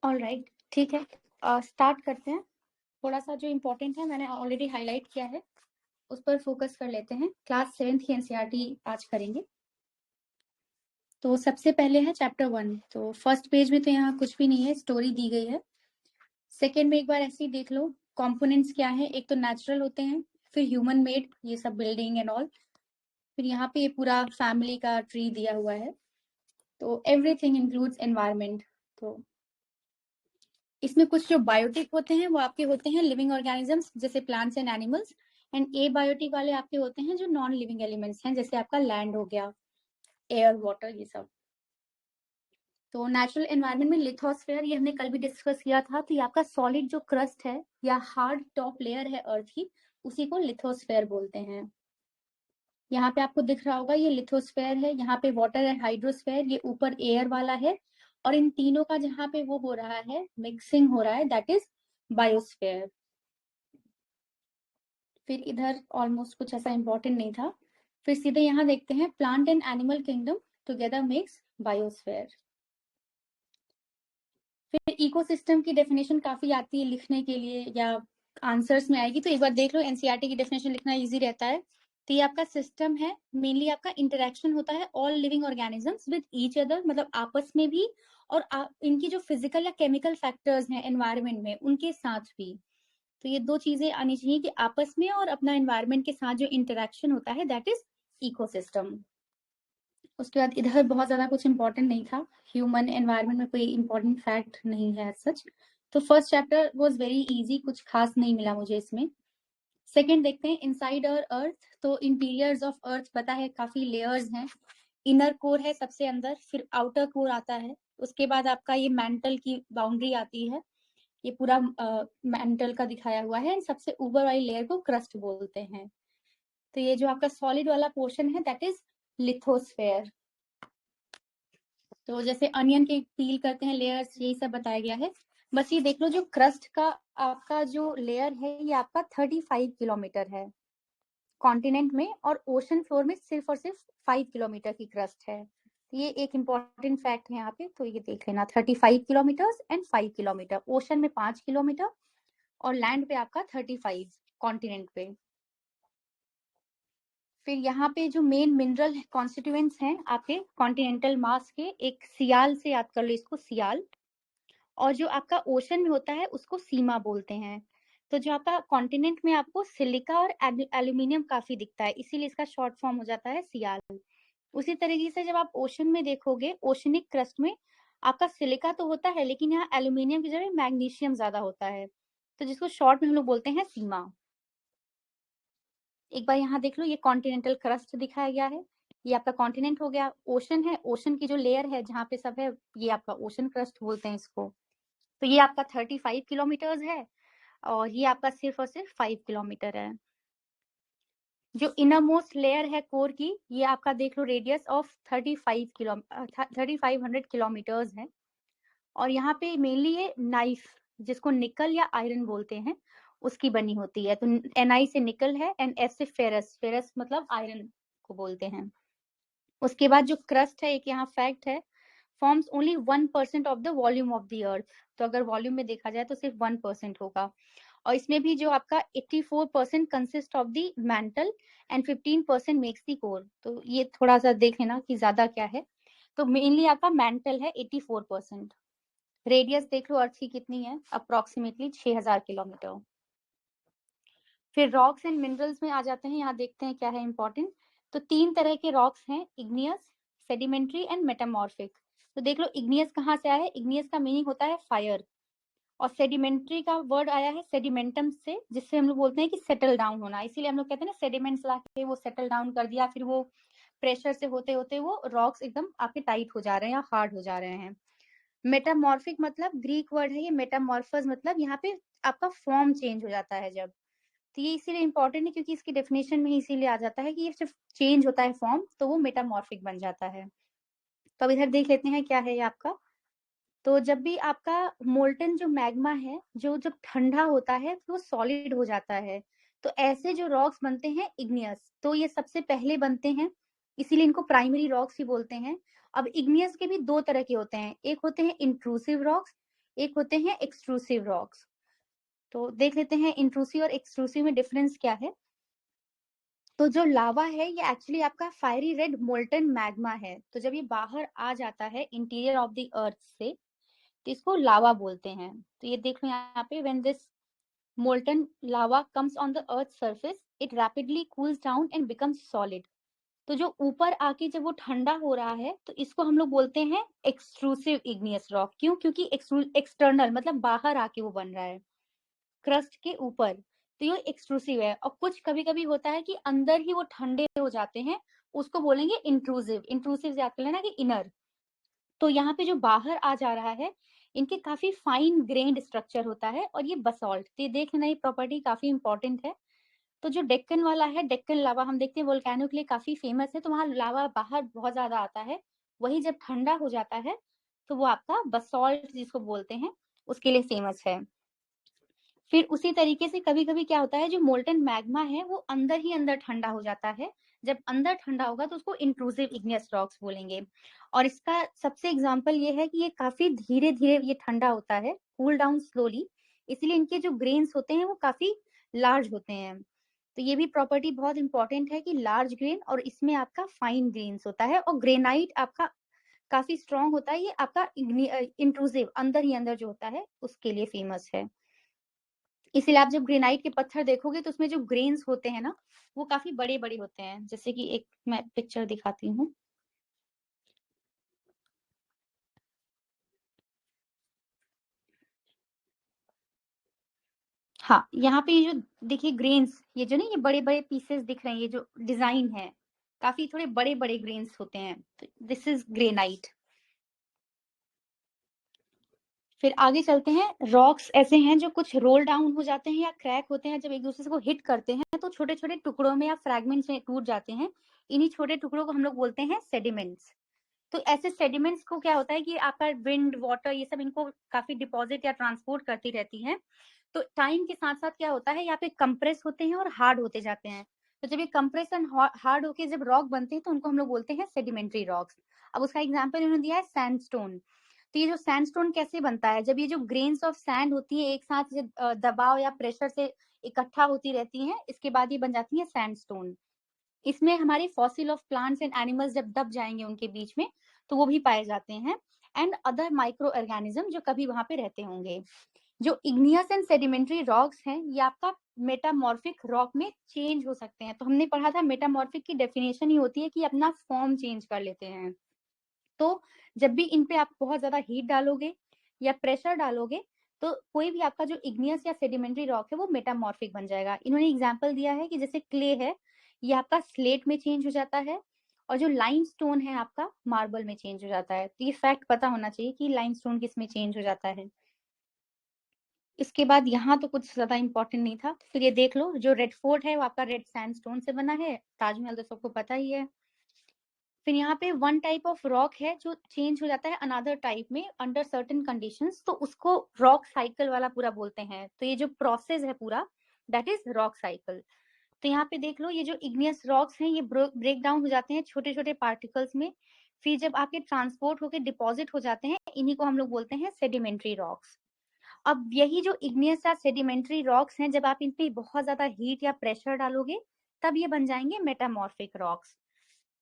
Alright, ठीक है। Start करते हैं। थोड़ा सा जो इम्पोर्टेंट है मैंने ऑलरेडी हाईलाइट किया है, उस पर फोकस कर लेते हैं। क्लास 7 की एनसीईआरटी आज करेंगे। तो सबसे पहले है चैप्टर 1। तो फर्स्ट पेज में तो यहाँ कुछ भी नहीं है, स्टोरी दी गई है। सेकेंड में एक बार ऐसे ही देख लो, कंपोनेंट्स क्या है। एक तो नेचुरल होते हैं, फिर ह्यूमन मेड, ये सब बिल्डिंग एंड ऑल। फिर यहाँ पे ये पूरा फैमिली का ट्री दिया हुआ है। तो एवरीथिंग इंक्लूड्स एनवायरनमेंट। तो इसमें कुछ जो बायोटिक होते हैं वो आपके होते हैं लिविंग ऑर्गेनिजम्स, जैसे plants and animals. And abiotic वाले आपके होते हैं जो नॉन लिविंग एलिमेंट्स हैं, जैसे आपका लैंड हो गया, एयर, वाटर, ये सब। तो नेचुरल एनवायरनमेंट में लिथोस्फेयर, ये हमने कल भी डिस्कस किया था। तो ये आपका सॉलिड जो क्रस्ट है या हार्ड टॉप लेयर है अर्थ की, उसी को लिथोस्फेयर बोलते हैं। यहाँ पे आपको दिख रहा होगा ये लिथोस्फेयर है, यहाँ पे वाटर है हाइड्रोस्फेयर, ये ऊपर एयर वाला है। और इन तीनों का जहाँ पे वो हो रहा है, मिक्सिंग हो रहा है, दैट इज बायोस्फेयर। फिर इधर ऑलमोस्ट कुछ ऐसा इंपॉर्टेंट नहीं था। फिर सीधे यहाँ देखते हैं, plant and animal kingdom together makes biosphere. फिर इकोसिस्टम की डेफिनेशन काफी आती है लिखने के लिए, या आंसर्स में आएगी, तो एक बार देख लो। एनसीईआरटी की डेफिनेशन लिखना इजी रहता है। तो ये आपका सिस्टम है, मेनली आपका इंटरेक्शन होता है all living organisms with each other, मतलब आपस में भी, और इनकी जो फिजिकल या केमिकल फैक्टर्स हैं एनवायरनमेंट में, उनके साथ भी। तो ये दो चीजें आनी चाहिए कि आपस में और अपना एनवायरनमेंट के साथ जो इंटरेक्शन होता है, दैट इज इकोसिस्टम। उसके बाद इधर बहुत ज्यादा कुछ इंपॉर्टेंट नहीं था। ह्यूमन एनवायरनमेंट में कोई इंपॉर्टेंट फैक्ट नहीं है सच। तो first chapter was very easy, कुछ खास नहीं मिला मुझे इसमें। सेकंड देखते हैं, इनसाइड और अर्थ। तो इंटीरियर्स ऑफ अर्थ पता है, काफी लेयर्स हैं। इनर कोर है सबसे अंदर, फिर आउटर कोर आता है, उसके बाद आपका ये मैंटल की बाउंड्री आती है। ये पूरा मैंटल का दिखाया हुआ है। सबसे ऊपर वाली लेयर को क्रस्ट बोलते हैं। तो ये जो आपका सॉलिड वाला पोर्शन है, दैट इज लिथोस्फेयर। तो जैसे अनियन के पील करते हैं लेयर्स, यही सब बताया गया है। बस ये देख लो, जो क्रस्ट का आपका जो लेयर है, ये आपका 35 किलोमीटर है कॉन्टिनेंट में, और ओशन फ्लोर में सिर्फ और सिर्फ 5 किलोमीटर की क्रस्ट है। तो ये एक इंपॉर्टेंट फैक्ट है यहाँ पे, तो ये देख लेना, 35 किलोमीटर एंड 5 किलोमीटर। ओशन में 5 किलोमीटर और लैंड पे आपका 35 कॉन्टिनेंट पे। फिर यहाँ पे जो मेन मिनरल कॉन्स्टिट्यूएंट्स हैं आपके कॉन्टिनेंटल मास के, एक सियाल से याद कर लो इसको, सियाल। और जो आपका ओशन में होता है उसको सीमा बोलते हैं। तो जो आपका कॉन्टिनेंट में आपको सिलिका और एल्यूमिनियम काफी दिखता है, इसीलिए इसका शॉर्ट फॉर्म हो जाता है सियाल। उसी तरीके से जब आप ओशन में देखोगे, ओशनिक क्रस्ट में आपका सिलिका तो होता है, लेकिन यहाँ एल्यूमिनियम की जगह मैग्नीशियम ज्यादा होता है, तो जिसको शॉर्ट में हम लोग बोलते हैं सीमा। एक बार यहाँ देख लो, ये कॉन्टिनेंटल क्रस्ट दिखाया गया है। ये आपका कॉन्टिनेंट हो गया, ओशन है, ओशन की जो लेयर है जहाँ पे सब है, ये आपका ओशन क्रस्ट बोलते हैं इसको। तो ये आपका 35 किलोमीटर्स है, और ये आपका सिर्फ और सिर्फ 5 किलोमीटर है। जो इनर मोस्ट लेयर है कोर की, ये आपका देख लो, रेडियस ऑफ 3500 किलोमीटर्स है। और यहाँ पे मेनली ये नाइफ, जिसको निकल या आयरन बोलते हैं, उसकी बनी होती है। तो Ni से निकल है, एंड F से फेरस, फेरस मतलब आयरन को बोलते हैं। उसके बाद जो क्रस्ट है, एक यहाँ फैक्ट है, forms only 1% of the volume of the earth. तो अगर वॉल्यूम में देखा जाए तो सिर्फ 1% होगा। और इसमें भी जो आपका 84% consist of the mantle and 15% makes the core. तो ये थोड़ा सा देख लेना कि ज्यादा क्या है। तो मेनली आपका मैंटल है 84%। रेडियस देख लो अर्थ की कितनी है, अप्रोक्सीमेटली 6000 किलोमीटर। फिर रॉक्स एंड मिनरल्स में आ जाते हैं, यहाँ देखते हैं क्या है इंपॉर्टेंट। तो 3 तरह के रॉक्स हैं, इग्नियस, सेडिमेंट्री एंड मेटामॉर्फिक। तो देख लो, इग्नियस कहाँ से आया है, इग्नियस का मीनिंग होता है फायर। और सेडिमेंट्री का वर्ड आया है सेडिमेंटम से, जिससे हम लोग बोलते हैं कि सेटल डाउन होना। इसीलिए हम लोग कहते हैं ना, सेडिमेंट्स ला के वो सेटल डाउन कर दिया, फिर वो प्रेशर से होते होते वो रॉक्स एकदम आपके टाइट हो जा रहे हैं या हार्ड हो जा रहे हैं। मेटामॉर्फिक मतलब ग्रीक वर्ड है ये, मेटामॉर्फस मतलब यहाँ पे आपका फॉर्म चेंज हो जाता है जब। तो ये इसीलिए इंपॉर्टेंट है, क्योंकि इसकी डेफिनेशन में इसीलिए आ जाता है कि ये सिर्फ चेंज होता है फॉर्म, तो वो मेटामॉर्फिक बन जाता है। तो अब इधर देख लेते हैं क्या है ये आपका। तो जब भी आपका मोल्टन जो मैग्मा है, जो जब ठंडा होता है तो वो सॉलिड हो जाता है। तो ऐसे जो रॉक्स बनते हैं इग्नियस, तो ये सबसे पहले बनते हैं, इसीलिए इनको प्राइमरी रॉक्स ही बोलते हैं। अब इग्नियस के भी 2 तरह के होते हैं, एक होते हैं इंट्रूसिव रॉक्स, एक होते हैं एक्सट्रूसिव रॉक्स। तो देख लेते हैं इंट्रूसिव और एक्सट्रूसिव में डिफरेंस क्या है। तो जो लावा है ये एक्चुअली आपका फायरी रेड मोल्टन मैग्मा है। तो जब ये बाहर आ जाता है इंटीरियर ऑफ द अर्थ से, तो इसको लावा बोलते हैं। तो ये देख लो यहाँ पे, when this molten lava comes on the earth's surface, it rapidly cools down and becomes solid. तो जो ऊपर आके जब वो ठंडा हो रहा है तो इसको हम लोग बोलते हैं एक्सट्रूसिव इग्नियस रॉक। क्यों? क्योंकि एक्सटर्नल मतलब बाहर आके वो बन रहा है क्रस्ट के ऊपर, तो ये एक्सट्रूसिव है। और कुछ कभी कभी होता है कि अंदर ही वो ठंडे हो जाते हैं, उसको बोलेंगे इंट्रूसिव। इंट्रूसिव से याद कर लेना कि इनर। तो यहाँ पे जो बाहर आ जा रहा है, इनके काफी फाइन ग्रेन्ड स्ट्रक्चर होता है और ये बसॉल्ट, तो ये देख लेना, ये प्रॉपर्टी काफी इंपॉर्टेंट है। तो जो डेक्कन वाला है, डेक्कन लावा हम देखते हैं वोल्केनो के लिए काफी फेमस है, तो वहां लावा बाहर बहुत ज्यादा आता है। वही जब ठंडा हो जाता है तो वो आपका बसॉल्ट जिसको बोलते हैं उसके लिए फेमस है। फिर उसी तरीके से कभी कभी क्या होता है, जो मोल्टन मैग्मा है वो अंदर ही अंदर ठंडा हो जाता है। जब अंदर ठंडा होगा तो उसको इंट्रूसिव इग्नियस रॉक्स बोलेंगे। और इसका सबसे एग्जांपल ये है कि ये काफी धीरे धीरे ये ठंडा होता है, कूल डाउन स्लोली, इसलिए इनके जो ग्रेन्स होते हैं वो काफी लार्ज होते हैं। तो ये भी प्रॉपर्टी बहुत इंपॉर्टेंट है कि लार्ज ग्रेन, और इसमें आपका फाइन ग्रेन्स होता है। और ग्रेनाइट आपका काफी स्ट्रॉन्ग होता है, ये आपका इंट्रूसिव अंदर ही अंदर जो होता है उसके लिए फेमस है। इसीलिए आप जब ग्रेनाइट के पत्थर देखोगे तो उसमें जो ग्रेन्स होते हैं ना, वो काफी बड़े बड़े होते हैं। जैसे कि एक मैं पिक्चर दिखाती हूँ। हाँ, यहाँ पे ये जो देखिए ग्रेन्स, ये जो नहीं, ये बड़े बड़े पीसेस दिख रहे हैं, ये जो डिजाइन है काफी थोड़े बड़े बड़े ग्रेन्स होते हैं, तो दिस इज ग्रेनाइट। फिर आगे चलते हैं। रॉक्स ऐसे हैं जो कुछ रोल डाउन हो जाते हैं या क्रैक होते हैं, जब एक दूसरे को हिट करते हैं तो छोटे छोटे टुकड़ों में या फ्रैगमेंट्स में टूट जाते हैं। इन्हीं छोटे टुकड़ों को हम लोग बोलते हैं सेडिमेंट्स। तो ऐसे सेडिमेंट्स को क्या होता है कि आपका विंड, वाटर, ये सब इनको काफी डिपॉजिट या ट्रांसपोर्ट करती रहती है। तो टाइम के साथ साथ क्या होता है, यहाँ पे कंप्रेस होते हैं और हार्ड होते जाते हैं। तो जब ये कंप्रेस एंड हार्ड होके जब रॉक बनते हैं तो उनको हम लोग बोलते हैं सेडिमेंट्री रॉक्स। अब उसका एग्जाम्पल इन्होंने दिया है सैंडस्टोन। तो ये जो सैंडस्टोन कैसे बनता है, जब ये जो ग्रेन्स ऑफ सैंड होती है एक साथ दबाव या प्रेशर से इकट्ठा होती रहती हैं, इसके बाद ये बन जाती है सैंडस्टोन। इसमें हमारे fossil of plants and animals जब दब जाएंगे उनके बीच में तो वो भी पाए जाते हैं, एंड अदर माइक्रो ऑर्गेनिज्म जो कभी वहां पे रहते होंगे। जो इग्नियस एंड सेडिमेंट्री रॉक्स हैं ये आपका मेटामॉर्फिक रॉक में चेंज हो सकते हैं। तो हमने पढ़ा था मेटामॉर्फिक की डेफिनेशन ही होती है कि अपना फॉर्म चेंज कर लेते हैं। तो जब भी इन पे आप बहुत ज्यादा हीट डालोगे या प्रेशर डालोगे तो कोई भी आपका जो इग्नियस या सेडिमेंट्री रॉक है वो मेटामॉर्फिक बन जाएगा। इन्होंने एग्जांपल दिया है कि जैसे क्ले है, ये आपका स्लेट में चेंज हो जाता है, और जो लाइमस्टोन है आपका मार्बल में चेंज हो जाता है। तो ये फैक्ट पता होना चाहिए कि लाइमस्टोन किस में चेंज हो जाता है। इसके बाद यहाँ तो कुछ ज्यादा इंपॉर्टेंट नहीं था। फिर ये देख लो, जो रेड फोर्ट है वो आपका रेड सैंडस्टोन से बना है, ताजमहल तो सबको पता ही है। फिर यहाँ पे वन टाइप ऑफ रॉक है जो चेंज हो जाता है अनदर टाइप में अंडर सर्टेन कंडीशंस, तो उसको रॉक साइकिल वाला पूरा बोलते हैं। तो ये जो प्रोसेस है पूरा, दैट इज रॉक साइकिल। तो यहाँ पे देख लो, ये जो इग्नियस रॉक्स हैं ये ब्रेक डाउन हो जाते हैं छोटे छोटे पार्टिकल्स में, फिर जब आपके ट्रांसपोर्ट होकर डिपॉजिट हो जाते हैं, इन्हीं को हम लोग बोलते हैं सेडिमेंट्री रॉक्स। अब यही जो इग्नियस या सेडिमेंट्री रॉक्स हैं, जब आप इन पे बहुत ज्यादा हीट या प्रेशर डालोगे तब ये बन जाएंगे मेटामॉर्फिक रॉक्स।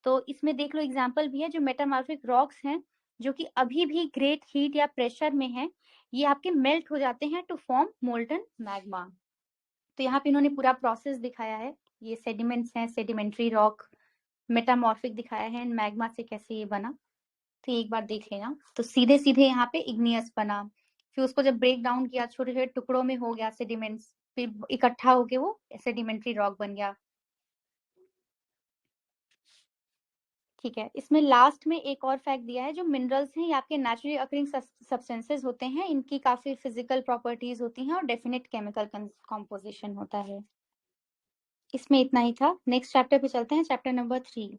तो इसमें देख लो एग्जाम्पल भी है, जो मेटामॉर्फिक रॉक्स हैं जो कि अभी भी ग्रेट हीट या प्रेशर में है, ये आपके मेल्ट हो जाते हैं टू फॉर्म मोल्टन मैग्मा। तो यहाँ पे इन्होंने पूरा प्रोसेस दिखाया है। ये सेडिमेंट्स हैं, सेडिमेंट्री रॉक, मेटामॉर्फिक दिखाया है, मैग्मा से कैसे ये बना। तो एक बार देख लेना। तो सीधे सीधे यहाँ पे इग्नियस बना, फिर उसको जब ब्रेक डाउन किया छोटे छोटे टुकड़ों में हो गया सेडिमेंट्स, फिर इकट्ठा होके वो सेडिमेंट्री रॉक बन गया। ठीक है, इसमें लास्ट में एक और फैक्ट दिया है, जो मिनरल्स हैं ये आपके नेचुरली अकरिंग सब्सटेंसेस होते हैं, इनकी काफी फिजिकल प्रॉपर्टीज होती हैं और डेफिनेट केमिकल कॉम्पोजिशन होता है। इसमें इतना ही था। नेक्स्ट चैप्टर पे चलते हैं, चैप्टर नंबर 3।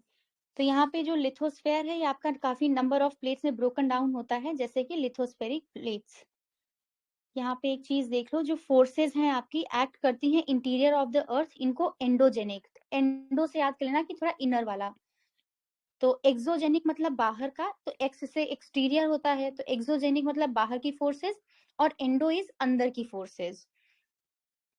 तो यहाँ पे जो लिथोस्फेयर है ये आपका काफी नंबर ऑफ प्लेट्स में ब्रोकन डाउन होता है, जैसे कि लिथोस्फेरिक प्लेट्स। यहाँ पे एक चीज देख लो, जो फोर्सेस हैं आपकी एक्ट करती हैं इंटीरियर ऑफ द अर्थ, इनको एंडोजेनिक, एंडो से याद कर लेना कि थोड़ा इनर वाला। तो एक्सोजेनिक मतलब बाहर का, तो एक्स से एक्सटीरियर होता है, तो एक्सोजेनिक मतलब बाहर की फोर्सेस, और एंडो इज अंदर की फोर्सेज।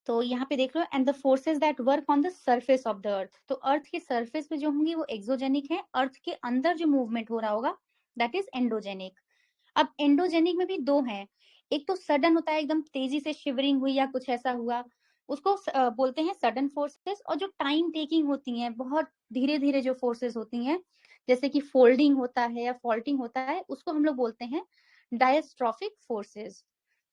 तो यहाँ पे देख लो, and the forces that work on the surface of the earth, तो अर्थ के सरफेस पे जो होंगी वो एक्सोजेनिक है, अर्थ के अंदर जो मूवमेंट हो रहा होगा दैट इज एंडोजेनिक। अब एंडोजेनिक में भी दो हैं, एक तो सडन होता है, एकदम तेजी से शिवरिंग हुई या कुछ ऐसा हुआ, उसको बोलते हैं सडन फोर्सेस। और जो टाइम टेकिंग होती हैं, बहुत धीरे धीरे जो फोर्सेस होती हैं, जैसे कि फोल्डिंग होता है या फॉल्टिंग होता है, उसको हम लोग बोलते हैं डायस्ट्रॉफिक फोर्सेस।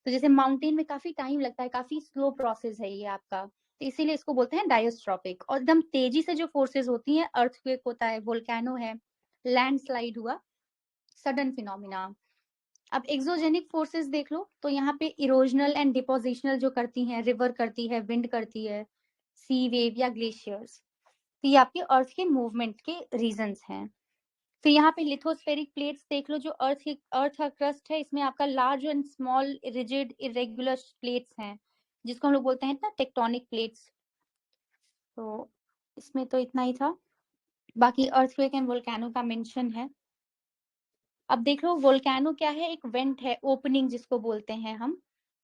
तो जैसे माउंटेन में काफी टाइम लगता है, काफी स्लो प्रोसेस है ये आपका, तो इसीलिए इसको बोलते हैं डायस्ट्रॉफिक। और एकदम तेजी से जो फोर्सेस होती हैं, अर्थक्वेक होता है, वोल्केनो है, लैंडस्लाइड हुआ, सडन फिनोमिना। अब एक्सोजेनिक फोर्सेस देख लो, तो यहाँ पे इरोजनल एंड डिपोजिशनल जो करती हैं, रिवर करती है, विंड करती है, सी वेव या ग्लेशियर्स, तो ये आपके अर्थ के मूवमेंट के रीजंस हैं। फिर यहाँ पे लिथोस्फेरिक प्लेट्स देख लो, जो अर्थ का क्रस्ट है, इसमें आपका large and small rigid irregular plates हैं, जिसको हम लोग बोलते हैं ना टेक्टोनिक प्लेट्स। तो इसमें तो इतना ही था, बाकी अर्थक्वेक एंड वोल्केनो का मेंशन है। अब देख लो, वोल्केनो क्या है, एक वेंट है, ओपनिंग जिसको बोलते हैं हम।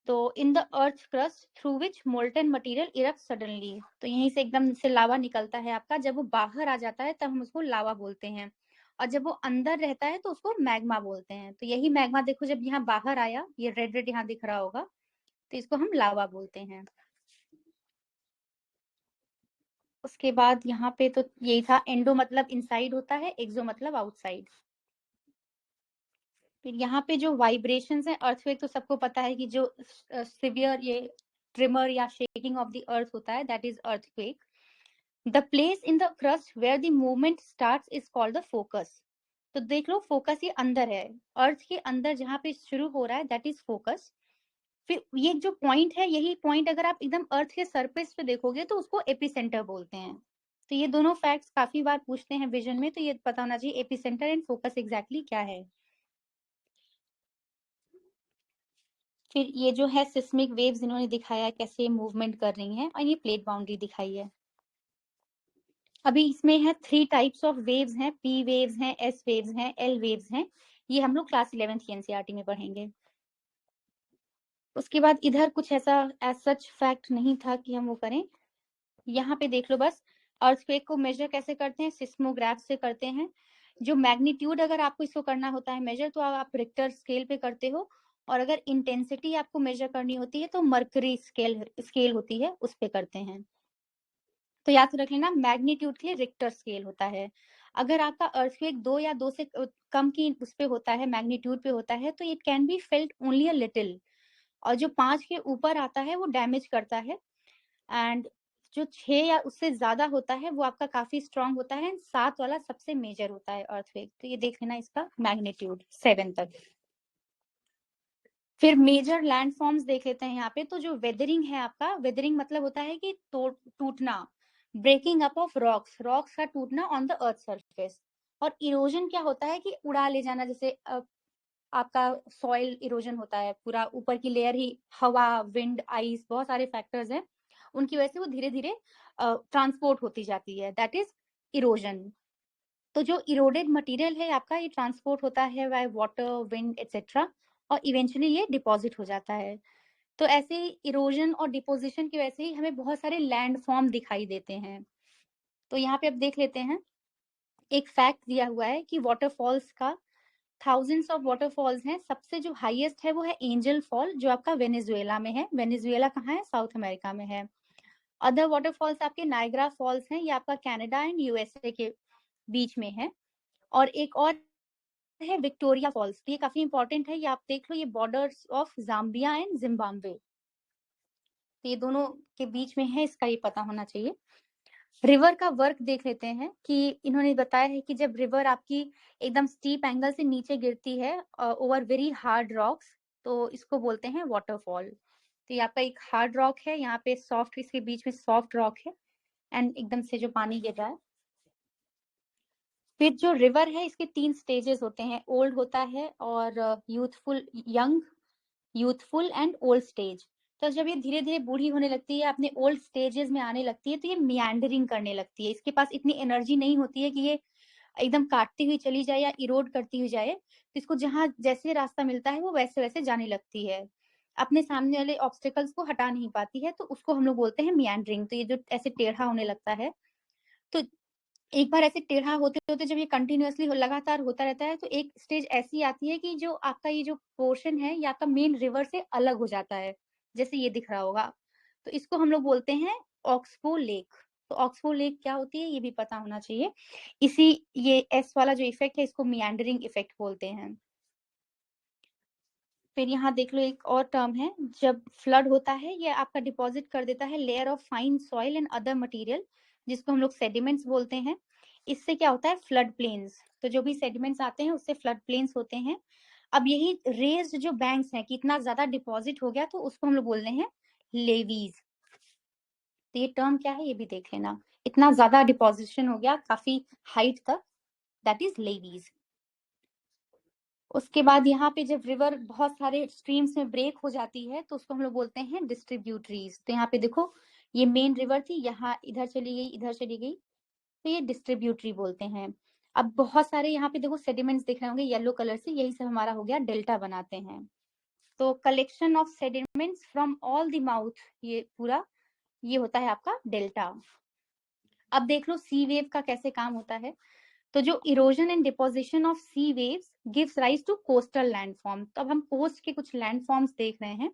तो in the earth crust through which molten material erupt suddenly, तो यहीं से एकदम से लावा निकलता है आपका, जब वो बाहर आ जाता है तब हम उसको लावा बोलते हैं, और जब वो अंदर रहता है तो उसको मैग्मा बोलते हैं। तो यही मैग्मा देखो, जब यहाँ बाहर आया, ये रेड रेड यहाँ दिख रहा होगा, तो इसको हम लावा बोलते हैं। उसके बाद यहाँ पे तो यही था, एंडो मतलब इनसाइड होता है, एक्सो मतलब आउटसाइड। फिर यहाँ पे जो वाइब्रेशंस हैं, अर्थक्वेक तो सबको पता है कि जो सिवियर ये ट्रिमर या शेकिंग ऑफ द अर्थ होता है, that is earthquake. The place in the crust where the movement starts is called the focus. तो देख लो, फोकस ये अंदर है, अर्थ के अंदर जहाँ पे शुरू हो रहा है दैट इज फोकस। फिर ये जो पॉइंट है, यही पॉइंट अगर आप एकदम अर्थ के सरफेस पे देखोगे तो उसको एपिसेंटर बोलते हैं। तो ये दोनों फैक्ट्स काफी बार पूछते हैं विजन में, तो ये पता होना चाहिए एपिसेंटर एंड फोकस एग्जैक्टली क्या है। फिर ये जो है सिस्मिक वेव्स इन्होंने दिखाया है कैसे मूवमेंट कर रही हैं, और ये प्लेट बाउंड्री दिखाई है। अभी इसमें है 3 टाइप्स ऑफ वेव्स हैं, पी वेव्स हैं, एस वेव्स हैं, एल वेव्स हैं। ये हम लोग क्लास 11th की एनसीईआरटी में पढ़ेंगे। उसके बाद इधर कुछ ऐसा एज सच फैक्ट नहीं था कि हम वो करें। यहाँ पे देख लो बस, अर्थक्वेक को मेजर कैसे करते हैं, सिस्मोग्राफ से करते हैं। जो मैग्नीट्यूड अगर आपको इसको करना होता है मेजर, तो आप रिक्टर स्केल पे करते हो, और अगर इंटेंसिटी आपको मेजर करनी होती है तो मर्करी स्केल होती है, उस पे करते हैं। तो याद रख लेना, मैग्नीट्यूड के लिए रिक्टर स्केल होता है। अगर आपका अर्थक्वेक 2 या 2 से कम की उस पे होता है, मैग्नीट्यूड पे होता है, तो it can be felt only a little, और जो 5 के ऊपर आता है वो डैमेज करता है, एंड जो 6 या उससे ज्यादा होता है वो आपका काफी स्ट्रांग होता है, 7 वाला सबसे मेजर होता है अर्थक्वेक। तो ये देख लेना इसका मैग्नीट्यूड 7 तक। फिर मेजर लैंडफॉर्म्स देख लेते हैं यहाँ पे। तो जो वेदरिंग है आपका, वेदरिंग मतलब होता है कि टूटना, breaking up of rocks, rocks का टूटना ऑन द अर्थ सरफेस। और इरोजन क्या होता है कि उड़ा ले जाना, जैसे आपका सॉइल इरोजन होता है, पूरा ऊपर की लेयर ही, हवा, विंड, आइस, बहुत सारे फैक्टर्स हैं, उनकी वजह से वो धीरे धीरे ट्रांसपोर्ट होती जाती है, दैट इज इरोजन। तो जो इरोडेड मटेरियल है आपका, ये ट्रांसपोर्ट होता है बाय वाटर, विंड एक्सेट्रा, और इवेंचुअली ये डिपॉजिट हो जाता है। तो ऐसे ही इरोजन और डिपोजिशन की वजह से ही हमें बहुत सारे लैंड फॉर्म दिखाई देते हैं। तो यहाँ पे अब देख लेते हैं, एक फैक्ट दिया हुआ है कि वाटरफॉल्स का थाउजेंड्स ऑफ वाटरफॉल्स हैं, सबसे जो हाईएस्ट है वो है एंजल फॉल, जो आपका वेनेजुएला में है। वेनेजुएला कहाँ है, साउथ अमेरिका में है। अदर वाटरफॉल्स आपके नायग्रा फॉल्स हैं, ये आपका कनाडा एंड यूएसए के बीच में है। और एक और है विक्टोरिया फॉल्स, ये काफी इंपॉर्टेंट है, ये आप देख लो, ये borders of Zambia and Zimbabwe, तो ये दोनों के बीच में है, इसका ये पता होना चाहिए। रिवर का वर्क देख लेते हैं कि इन्होंने बताया है कि जब रिवर आपकी एकदम स्टीप एंगल से नीचे गिरती है ओवर वेरी हार्ड रॉक्स, तो इसको बोलते हैं वाटरफॉल। तो ये आपका एक हार्ड रॉक है, यहाँ पे सॉफ्ट, इसके बीच में सॉफ्ट रॉक है, एंड एकदम से जो पानी गिर रहा है। फिर जो रिवर है, इसके 3 स्टेजेस होते हैं, ओल्ड होता है, और youthful, young, youthful and old stage. तो जब ये धीरे धीरे बूढ़ी होने लगती है, अपने ओल्ड स्टेजेस में आने लगती है, तो ये मियांडरिंग करने लगती है, इसके पास इतनी एनर्जी नहीं होती है कि ये एकदम काटती हुई चली जाए या इरोड करती हुई जाए, तो इसको जहां जैसे रास्ता मिलता है वो वैसे वैसे जाने लगती है। अपने सामने वाले ऑब्स्टेकल्स को हटा नहीं पाती है, तो उसको हम लोग बोलते हैं मियांड्रिंग। तो ये जो ऐसे टेढ़ा होने लगता है, तो एक बार ऐसे टेढ़ा होते-होते जब ये कंटिन्यूअसली लगातार होता रहता है, तो एक स्टेज ऐसी आती है कि जो आपका ये जो पोर्शन है, ये आपका मेन रिवर से अलग हो जाता है, जैसे ये दिख रहा होगा। तो इसको हम लोग बोलते हैं ऑक्सबो लेक। तो ऑक्सबो लेक क्या होती है, ये भी पता होना चाहिए। ये एस वाला जो इफेक्ट है, इसको मियांडरिंग इफेक्ट बोलते हैं। फिर यहाँ देख लो एक और टर्म है, जब फ्लड होता है ये आपका डिपॉजिट कर देता है layer of fine soil and other material, जिसको हम लोग सेडिमेंट्स बोलते हैं। इससे क्या होता है, फ्लड प्लेन्स। तो जो भी सेडिमेंट्स आते हैं उससे फ्लड प्लेन्स होते हैं। अब यही रेज्ड जो बैंक्स हैं कि इतना ज्यादा डिपॉजिट हो गया, तो उसको हम लोग बोलते हैं लेवीज। तो ये टर्म क्या है ये भी देख लेना, इतना ज्यादा डिपॉजिशन हो गया काफी हाइट तक, दैट इज लेवीज। उसके बाद यहाँ पे जब रिवर बहुत सारे स्ट्रीम्स में ब्रेक हो जाती है, तो उसको हम लोग बोलते हैं डिस्ट्रीब्यूटरीज। तो यहाँ पे देखो, ये मेन रिवर थी, यहाँ इधर चली गई, इधर चली गई, तो ये डिस्ट्रीब्यूटरी बोलते हैं। अब बहुत सारे यहाँ पे देखो सेडिमेंट्स दिख रहे होंगे येलो कलर से, यही सब हमारा हो गया डेल्टा बनाते हैं। तो collection of sediments from all the mouth, ये पूरा ये होता है आपका डेल्टा। अब देख लो सी वेव का कैसे काम होता है। तो जो erosion and deposition of sea waves gives rise to coastal landform. तो अब हम कोस्ट के कुछ लैंडफॉर्म्स देख रहे हैं।